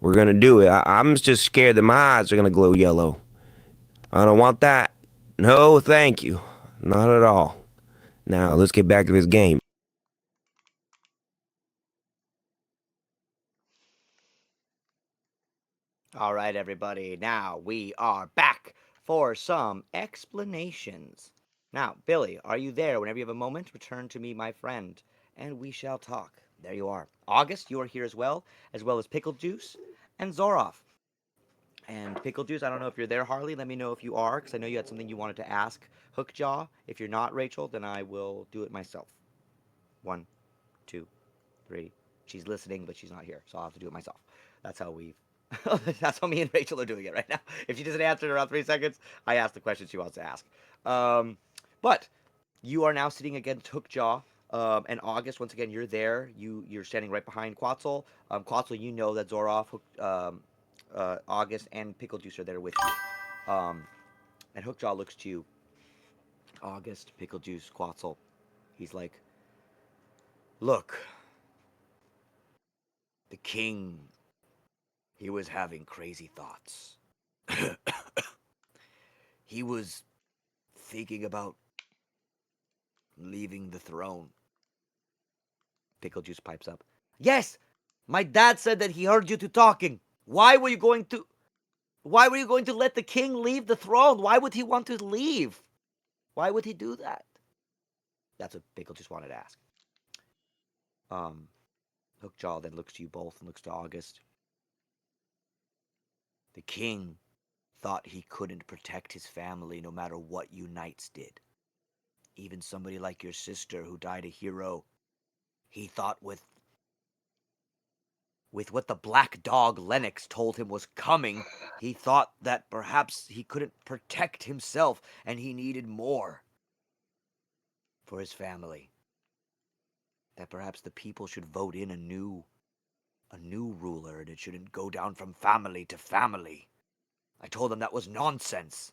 We're gonna do it. I'm just scared that my eyes are gonna glow yellow. I don't want that. No, thank you. Not at all. Now, let's get back to this game. All right, everybody. Now we are back for some explanations. Now, Billy, are you there? Whenever you have a moment, return to me, my friend, and we shall talk. There you are. August, you are here as well as Pickle Juice and Zoroff. And Pickle Juice, I don't know if you're there, Harley. Let me know if you are, because I know you had something you wanted to ask Hookjaw. If you're not, Rachel, then I will do it myself. 1, 2, 3. She's listening, but she's not here, so I'll have to do it myself. That's how that's how me and Rachel are doing it right now. If she doesn't answer in around 3 seconds, I ask the question she wants to ask. But you are now sitting against Hookjaw. And August, once again, you're there. You're standing right behind Quetzal. Quetzal, you know that Zoroff, August, and Pickle Juice are there with you. And Hookjaw looks to you. August, Pickle Juice, Quetzal. He's like, look, the king, he was having crazy thoughts. He was thinking about leaving the throne. Pickle Juice pipes up. Yes, my dad said that he heard you two talking. Why were you going to let the king leave the throne? Why would he want to leave? Why would he do that? That's what Pickle Juice wanted to ask. Hookjaw then looks to you both and looks to August. The king thought he couldn't protect his family no matter what you knights did. Even somebody like your sister who died a hero, he thought with what the black dog Lennox told him was coming, he thought that perhaps he couldn't protect himself and he needed more for his family. That perhaps the people should vote in a new ruler and it shouldn't go down from family to family. I told him that was nonsense.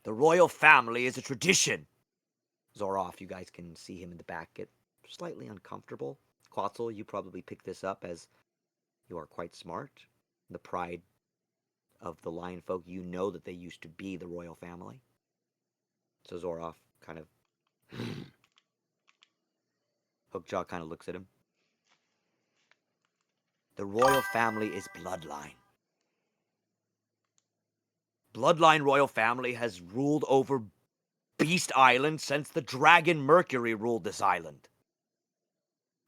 The royal family is a tradition. Zoroff, you guys can see him in the back get slightly uncomfortable. Quetzal, you probably picked this up as you are quite smart. The pride of the lion folk, you know that they used to be the royal family. So Zoroff kind of... Hookjaw kind of looks at him. The royal family is bloodline. Bloodline royal family has ruled over Beast Island since the dragon Mercury ruled this island.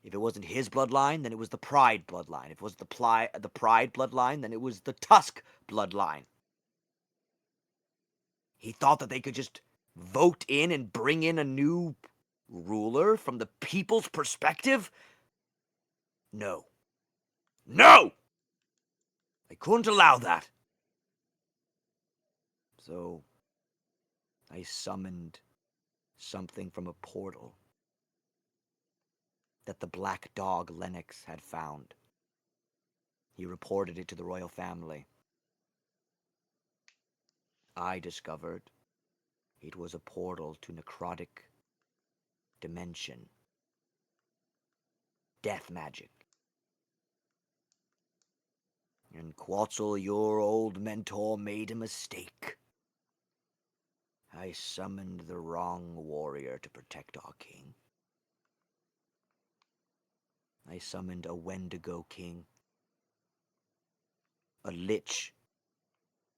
If it wasn't his bloodline, then it was the Pride bloodline. If it was the Pride bloodline, then it was the Tusk bloodline. He thought that they could just vote in and bring in a new ruler from the people's perspective? No. No! I couldn't allow that. So, I summoned something from a portal that the black dog Lennox had found. He reported it to the royal family. I discovered it was a portal to necrotic dimension. Death magic. And Quetzal, your old mentor, made a mistake. I summoned the wrong warrior to protect our king. I summoned a Wendigo king. A lich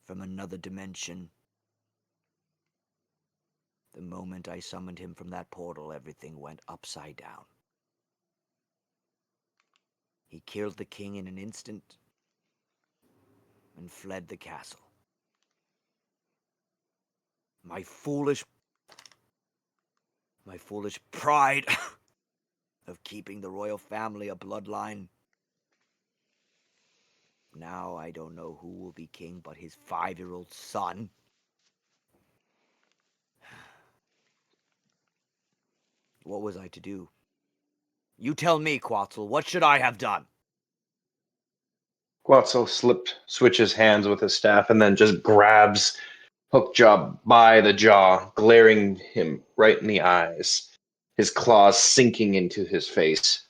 from another dimension. The moment I summoned him from that portal, everything went upside down. He killed the king in an instant and fled the castle. My foolish pride of keeping the royal family a bloodline. Now I don't know who will be king but his 5-year-old son. What was I to do? You tell me, Quetzal, what should I have done? Quetzal switches hands with his staff and then just grabs Hookjaw by the jaw, glaring him right in the eyes, his claws sinking into his face.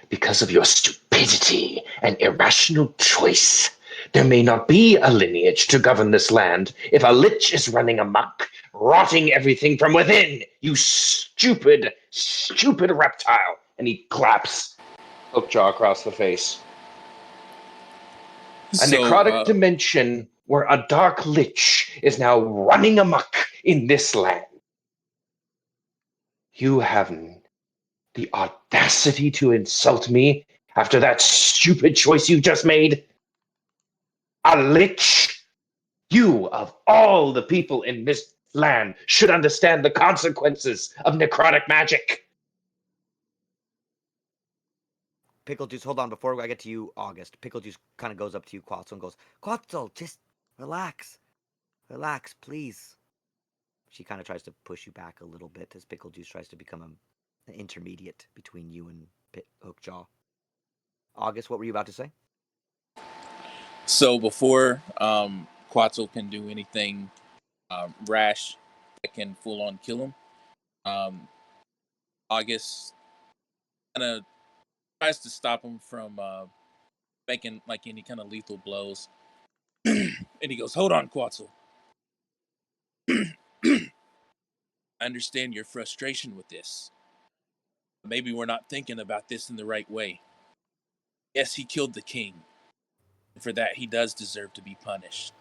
Because of your stupidity and irrational choice, there may not be a lineage to govern this land if a lich is running amok, rotting everything from within. You stupid, stupid reptile. And he claps Hookjaw across the face. A necrotic dimension where a dark lich is now running amok in this land. You have the audacity to insult me after that stupid choice you just made? A lich? You, of all the people in this land, should understand the consequences of necrotic magic. Pickle Juice, hold on, before I get to you, August. Pickle Juice kind of goes up to you, Quetzal, and goes, Quetzal, just relax. Relax, please. She kind of tries to push you back a little bit as Pickle Juice tries to become an intermediate between you and Hookjaw. August, what were you about to say? So before Quetzal can do anything rash that can full on kill him, August kind of tries to stop him from making like any kind of lethal blows. And he goes, "Hold on, Quetzal. I understand your frustration with this. Maybe we're not thinking about this in the right way. Yes, he killed the king. And for that, he does deserve to be punished.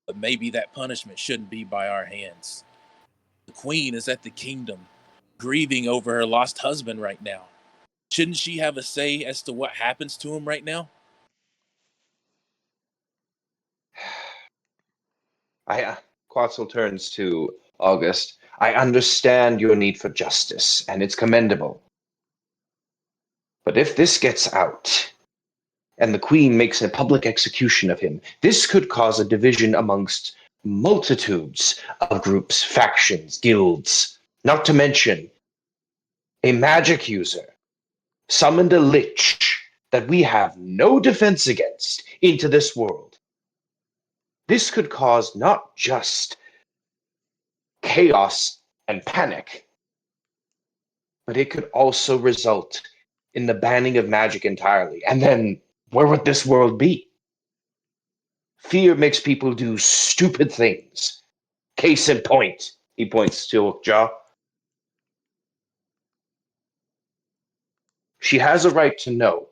But maybe that punishment shouldn't be by our hands. The queen is at the kingdom, grieving over her lost husband right now. Shouldn't she have a say as to what happens to him right now?" Quetzal turns to August. I understand your need for justice, and it's commendable. But if this gets out, and the queen makes a public execution of him, this could cause a division amongst multitudes of groups, factions, guilds. Not to mention, a magic user summoned a lich that we have no defense against into this world. This could cause not just chaos and panic, but it could also result in the banning of magic entirely. And then, where would this world be? Fear makes people do stupid things. Case in point, he points to Hookjaw. She has a right to know.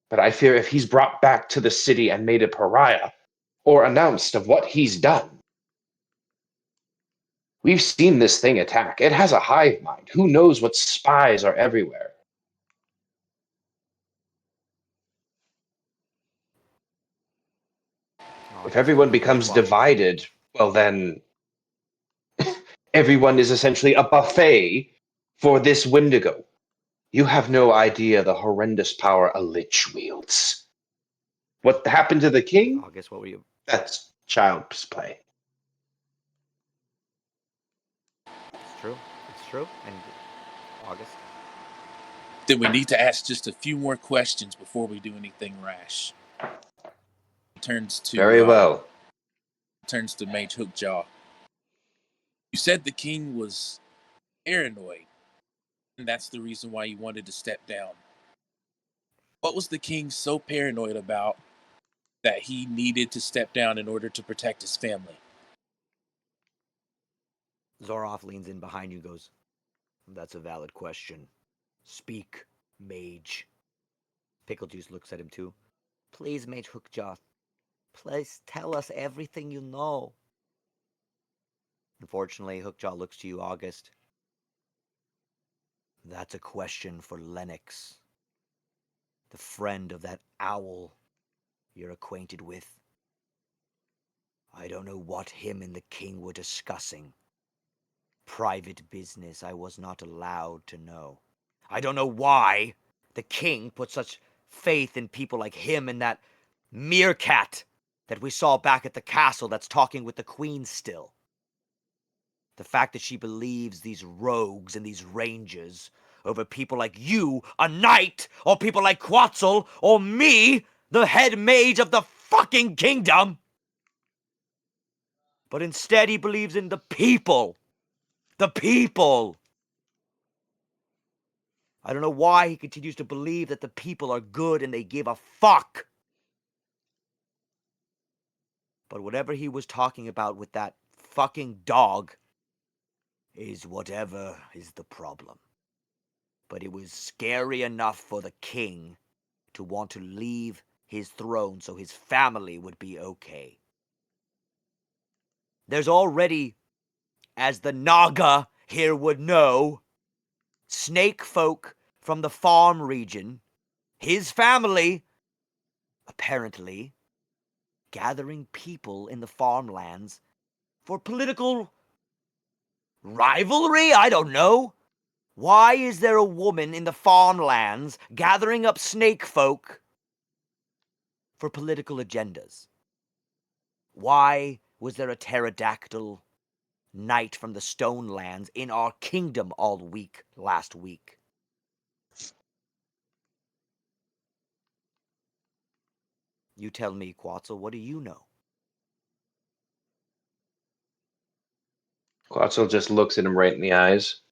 But I fear if he's brought back to the city and made a pariah, or announced of what he's done, we've seen this thing attack. It has a hive mind. Who knows what spies are everywhere? If everyone becomes divided, well then, everyone is essentially a buffet for this Wendigo. You have no idea the horrendous power a lich wields. What happened to the king? August, what were you? That's child's play. It's true. It's true. And August. Then we need to ask just a few more questions before we do anything rash. Turns to Very well. turns to Mage Hookjaw. You said the king was paranoid, and that's the reason why you wanted to step down. What was the king so paranoid about that he needed to step down in order to protect his family? Zoroff leans in behind you and goes, "That's a valid question. Speak, mage." Pickle Juice looks at him too. "Please, Mage Hookjaw, please tell us everything you know." Unfortunately, Hookjaw looks to you, August. "That's a question for Lennox, the friend of that owl you're acquainted with. I don't know what him and the king were discussing. Private business I was not allowed to know. I don't know why the king put such faith in people like him and that meerkat that we saw back at the castle that's talking with the queen still. The fact that she believes these rogues and these rangers over people like you, a knight, or people like Quetzal, or me, the head mage of the fucking kingdom. But instead he believes in the people. The people. I don't know why he continues to believe that the people are good and they give a fuck. But whatever he was talking about with that fucking dog is whatever is the problem. But it was scary enough for the king to want to leave his throne so his family would be okay. There's already, as the Naga here would know, snake folk from the farm region, his family, apparently, gathering people in the farmlands for political rivalry? I don't know. Why is there a woman in the farmlands gathering up snake folk for political agendas? Why was there a pterodactyl knight from the stone lands in our kingdom all week last week? You tell me, Quetzal, what do you know? Quetzal just looks at him right in the eyes.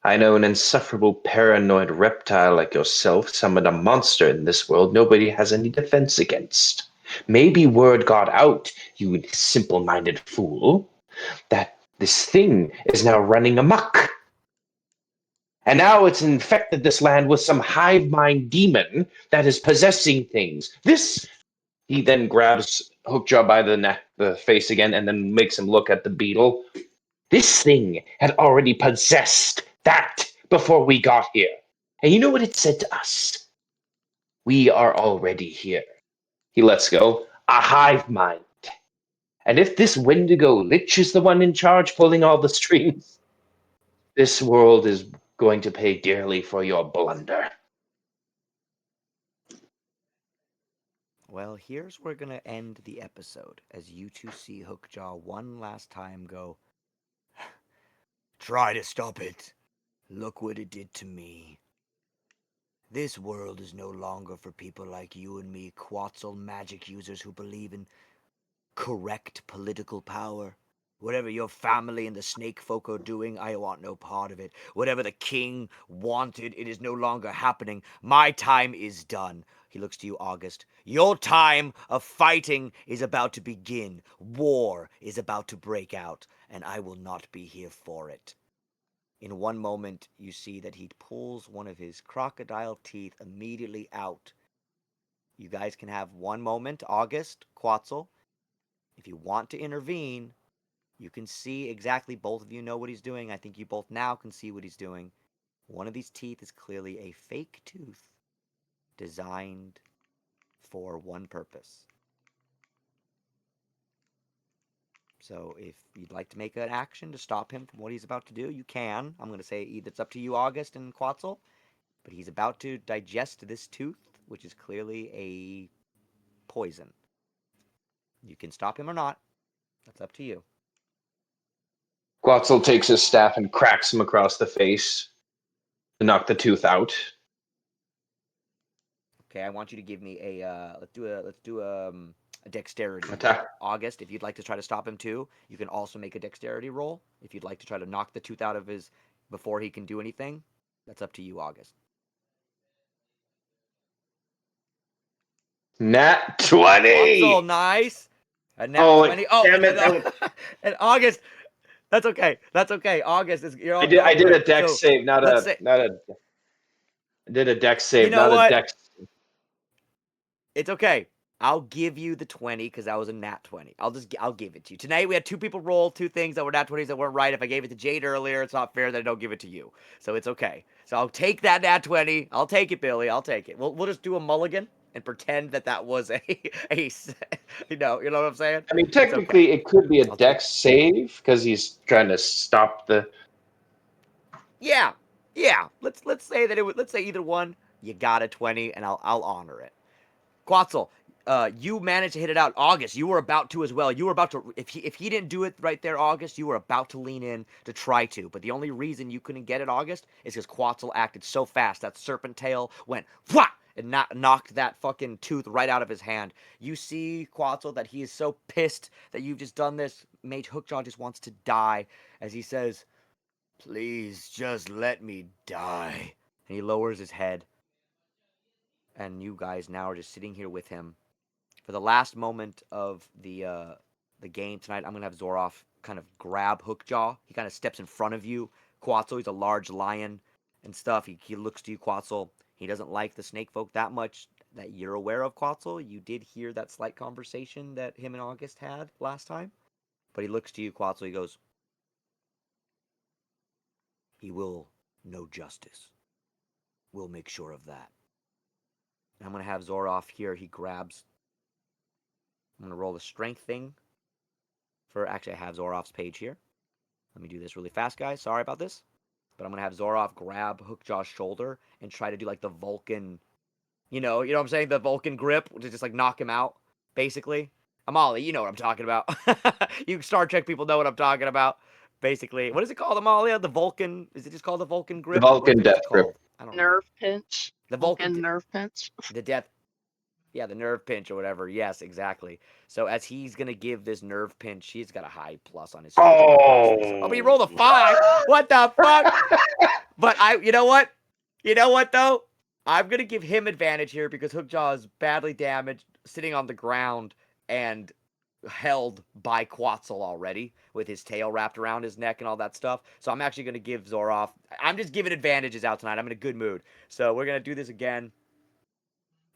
I know an insufferable paranoid reptile like yourself summoned a monster in this world nobody has any defense against. Maybe word got out, you simple-minded fool, that this thing is now running amok. And now it's infected this land with some hive mind demon that is possessing things. This, he then grabs Hookjaw by the neck, the face again, and then makes him look at the beetle. This thing had already possessed that before we got here. And you know what it said to us? We are already here. He lets go. A hive mind. And if this Wendigo Lich is the one in charge pulling all the strings, this world is going to pay dearly for your blunder. Well, here's where we're going to end the episode as you two see Hookjaw one last time go, "Try to stop it. Look what it did to me. This world is no longer for people like you and me, Quetzal magic users who believe in correct political power. Whatever your family and the snake folk are doing, I want no part of it. Whatever the king wanted, it is no longer happening. My time is done." He looks to you, August. "Your time of fighting is about to begin. War is about to break out, and I will not be here for it." In one moment, you see that he pulls one of his crocodile teeth immediately out. You guys can have one moment, August, Quetzal. If you want to intervene, you can see exactly, both of you know what he's doing. I think you both now can see what he's doing. One of these teeth is clearly a fake tooth designed for one purpose. So if you'd like to make an action to stop him from what he's about to do, you can. I'm going to say either it's up to you, August and Quetzal, but he's about to digest this tooth, which is clearly a poison. You can stop him or not. That's up to you. Quetzal takes his staff and cracks him across the face to knock the tooth out. Okay, I want you to give me a let's do a dexterity Attack. roll. August, if you'd like to try to stop him too, you can also make a dexterity roll. If you'd like to try to knock the tooth out of his before he can do anything, that's up to you, August. Nat 20! Quetzal, nice. A nat Oh, 20. Oh, damn it, and, and August. That's okay. That's okay. August is you're all, I did a good. dex So, save, not let's a say, I did a dex save, you know not a what? dex. It's okay. I'll give you the 20 because that was a nat 20. I'll give it to you. Tonight we had two people roll two things that were nat 20s that weren't right. If I gave it to Jade earlier, it's not fair that I don't give it to you. So it's okay. So I'll take that nat 20. I'll take it, Billy. I'll take it. We'll just do a mulligan and pretend that was a you know what I'm saying? I mean, It's okay. technically, it could be a I'll dex save because he's trying to stop the. Yeah. Let's say that let's say either one. You got a 20 and I'll honor it. Quetzal, you managed to hit it out. August, you were about to as well. You were about to, if he didn't do it right there, August, you were about to lean in to try to. But the only reason you couldn't get it, August, is because Quetzal acted so fast. That serpent tail went whah, and knocked that fucking tooth right out of his hand. You see, Quetzal, that he is so pissed that you've just done this. Mage Hookjaw just wants to die as he says, "Please just let me die." And he lowers his head. And you guys now are just sitting here with him. For the last moment of the game tonight, I'm gonna have Zoroff kind of grab Hookjaw. He kind of steps in front of you. Quetzal, he's a large lion and stuff. He looks to you, Quetzal. He doesn't like the snake folk that much that you're aware of, Quetzal. You did hear that slight conversation that him and August had last time. But he looks to you, Quetzal. He goes, "He will know justice. We'll make sure of that." And I'm going to have Zoroff here. He grabs. I'm going to roll the strength thing. Actually, I have Zoroff's page here. Let me do this really fast, guys. Sorry about this. But I'm going to have Zoroff grab Hookjaw's shoulder and try to do like the Vulcan, you know what I'm saying? The Vulcan grip to just like knock him out, basically. Amali, you know what I'm talking about. You Star Trek people know what I'm talking about. Basically, what is it called, Amalia? The Vulcan? Is it just called the Vulcan grip? The Vulcan What's death it grip. called? I don't know. Nerve pinch. The Vulcan nerve pinch. the death. Yeah, the nerve pinch or whatever. Yes, exactly. So as he's gonna give this nerve pinch, he's got a high plus on his. Oh! But he rolled a 5. What the fuck? But you know what? You know what though? I'm gonna give him advantage here because Hookjaw is badly damaged, sitting on the ground and held by Quetzal already with his tail wrapped around his neck and all that stuff. So I'm actually gonna give Zoroff. I'm just giving advantages out tonight. I'm in a good mood. So we're gonna do this again.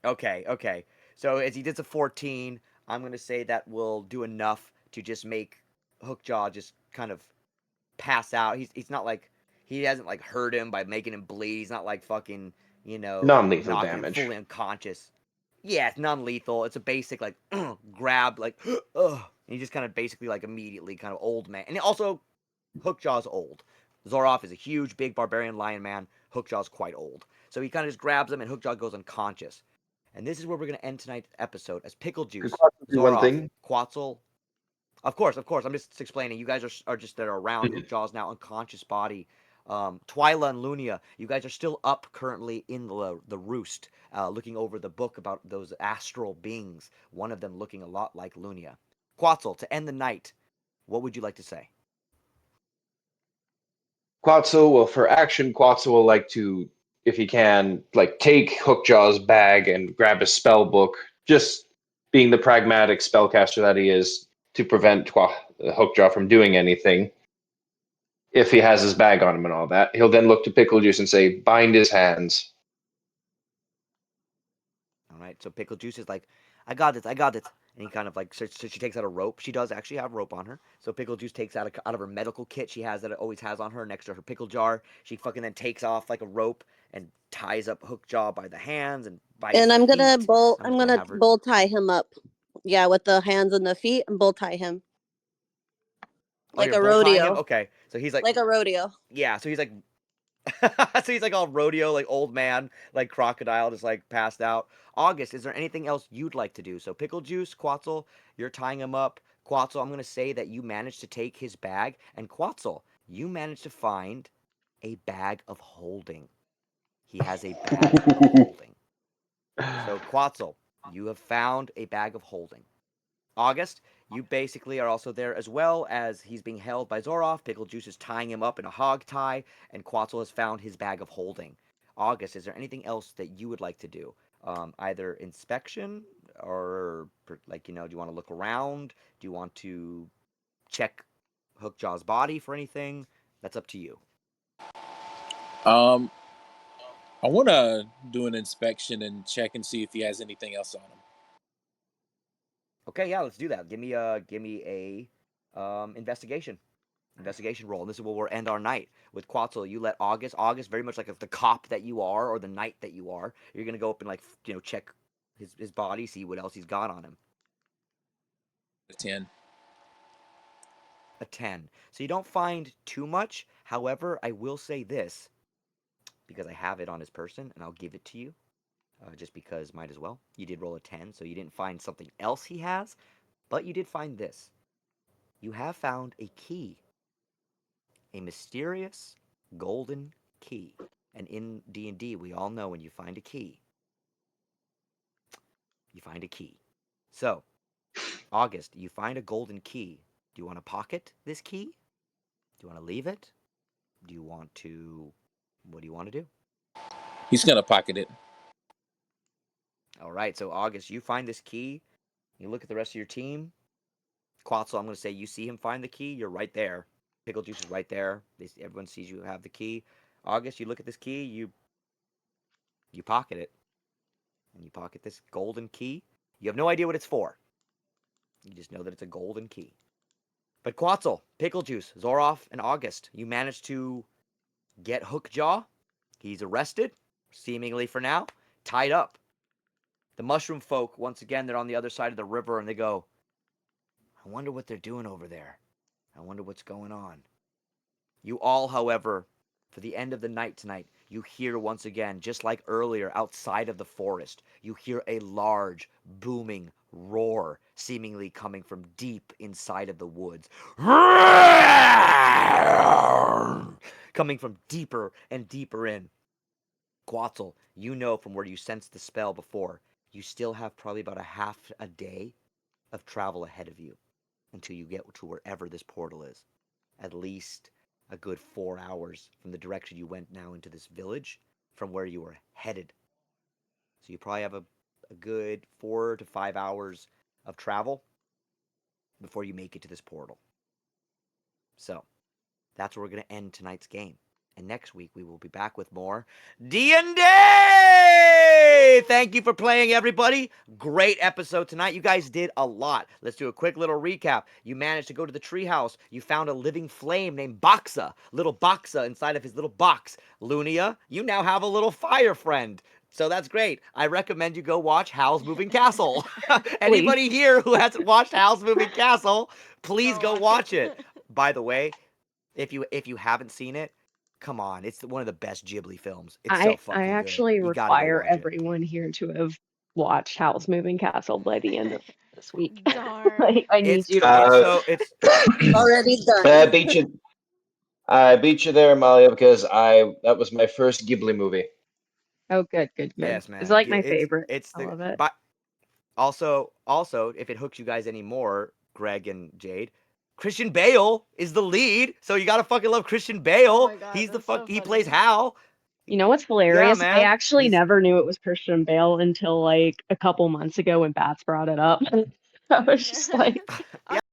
Okay. So as he did a 14, I'm going to say that will do enough to just make Hookjaw just kind of pass out. He's not like, he hasn't like hurt him by making him bleed. He's not like fucking, Non-lethal knocking him damage. fully unconscious. Yeah, it's non-lethal. It's a basic like grab, like, and he just kind of basically like immediately kind of old man. And also, Hookjaw's old. Zoroff is a huge, big barbarian lion man. Hookjaw's quite old. So he kind of just grabs him and Hookjaw goes unconscious. And this is where we're going to end tonight's episode as Pickle Juice, do one Zoroff, thing? Quetzal. Of course. I'm just explaining. You guys are just there around. Mhm. Hookjaw's now unconscious body. Twyla and Lunia, you guys are still up currently in the roost, looking over the book about those astral beings, one of them looking a lot like Lunia. Quetzal, to end the night, what would you like to say? Quetzal, well, for action, Quetzal will like to, if he can, like take Hookjaw's bag and grab his spell book, just being the pragmatic spellcaster that he is, to prevent Hookjaw from doing anything. If he has his bag on him and all that, he'll then look to Pickle Juice and say, "Bind his hands." All right, so Pickle Juice is like, I got this. And he kind of like, so she takes out a rope. She does actually have rope on her. So Pickle Juice takes out of her medical kit she has that it always has on her next to her pickle jar. She fucking then takes off like a rope and ties up Hookjaw by the hands and by his And I'm gonna feet. I'm gonna have her. bow tie him up. Yeah, with the hands and the feet and bow tie him. Oh, Like you're a bull tying him? rodeo. Okay, so he's like Like a rodeo. yeah, so he's like So he's like all rodeo, like old man, like crocodile, just like passed out. August, is there anything else you'd like to do? So Pickle Juice, Quetzal, you're tying him up. Quetzal, I'm gonna say that you managed to take his bag, and Quetzal, you managed to find a bag of holding. He has a bag of holding. So Quetzal, you have found a bag of holding. August, you basically are also there as well as he's being held by Zoroff. Pickle Juice is tying him up in a hog tie, and Quetzal has found his bag of holding. August, is there anything else that you would like to do? Either inspection or, like, do you want to look around? Do you want to check Hookjaw's body for anything? That's up to you. Um, I want to do an inspection and check and see if he has anything else on him. Okay, yeah, let's do that. Give me a investigation. Investigation roll. And this is where we'll end our night with Quetzal. You let August, very much like the cop that you are, or the knight that you are. You're gonna go up and like check his body, see what else he's got on him. 10. A 10. So you don't find too much. However, I will say this because I have it on his person, and I'll give it to you. Just because might as well. You did roll a 10, so you didn't find something else he has, but you did find this. You have found a key. A mysterious golden key. And in D&D, we all know when you find a key, you find a key. So, August, you find a golden key. Do you want to pocket this key? Do you want to leave it? Do you want to... What do you want to do? He's going to pocket it. All right, so August, you find this key. You look at the rest of your team. Quetzal, I'm going to say you see him find the key. You're right there. Pickle Juice is right there. Everyone sees you have the key. August, you look at this key. You pocket it. And you pocket this golden key. You have no idea what it's for. You just know that it's a golden key. But Quetzal, Pickle Juice, Zoroff, and August, you managed to get Hookjaw. He's arrested, seemingly for now, tied up. The mushroom folk, once again, they're on the other side of the river, and they go, I wonder what they're doing over there. I wonder what's going on. You all, however, for the end of the night tonight, you hear once again, just like earlier, outside of the forest, you hear a large, booming roar, seemingly coming from deep inside of the woods. Coming from deeper and deeper in. Quetzal, you know from where you sensed the spell before, you still have probably about a half a day of travel ahead of you until you get to wherever this portal is. At least a good 4 hours from the direction you went now into this village from where you were headed. So you probably have a good 4 to 5 hours of travel before you make it to this portal. So that's where we're going to end tonight's game. And next week we will be back with more D&D! Thank you for playing, everybody. Great episode tonight. You guys did a lot. Let's do a quick little recap. You managed to go to the treehouse. You found a living flame named Boxa. Little Boxa inside of his little box. Lunia, you now have a little fire friend. So that's great. I recommend you go watch Howl's Moving Castle. Anybody here who hasn't watched Howl's Moving Castle, please go watch it. By the way, if you haven't seen it, come on, it's one of the best Ghibli films. It's so fucking I good. actually You gotta go require watch it. everyone here to have watched Howl's Moving Castle by the end of this week. Darn. Like, I need It's you to. it's Already done. I beat you there, Amalia, because that was my first Ghibli movie. Oh, good. yes, It's man. like my favorite. It's I the love it. but also if it hooks you guys anymore, Greg and Jade, Christian Bale is the lead, so you gotta fucking love Christian Bale. Oh my God, He's the that's so he plays funny. Hal. You know what's Yeah, hilarious? I man. actually He's never knew it was Christian Bale until like a couple months ago when Bats brought it up. I was just like, yeah.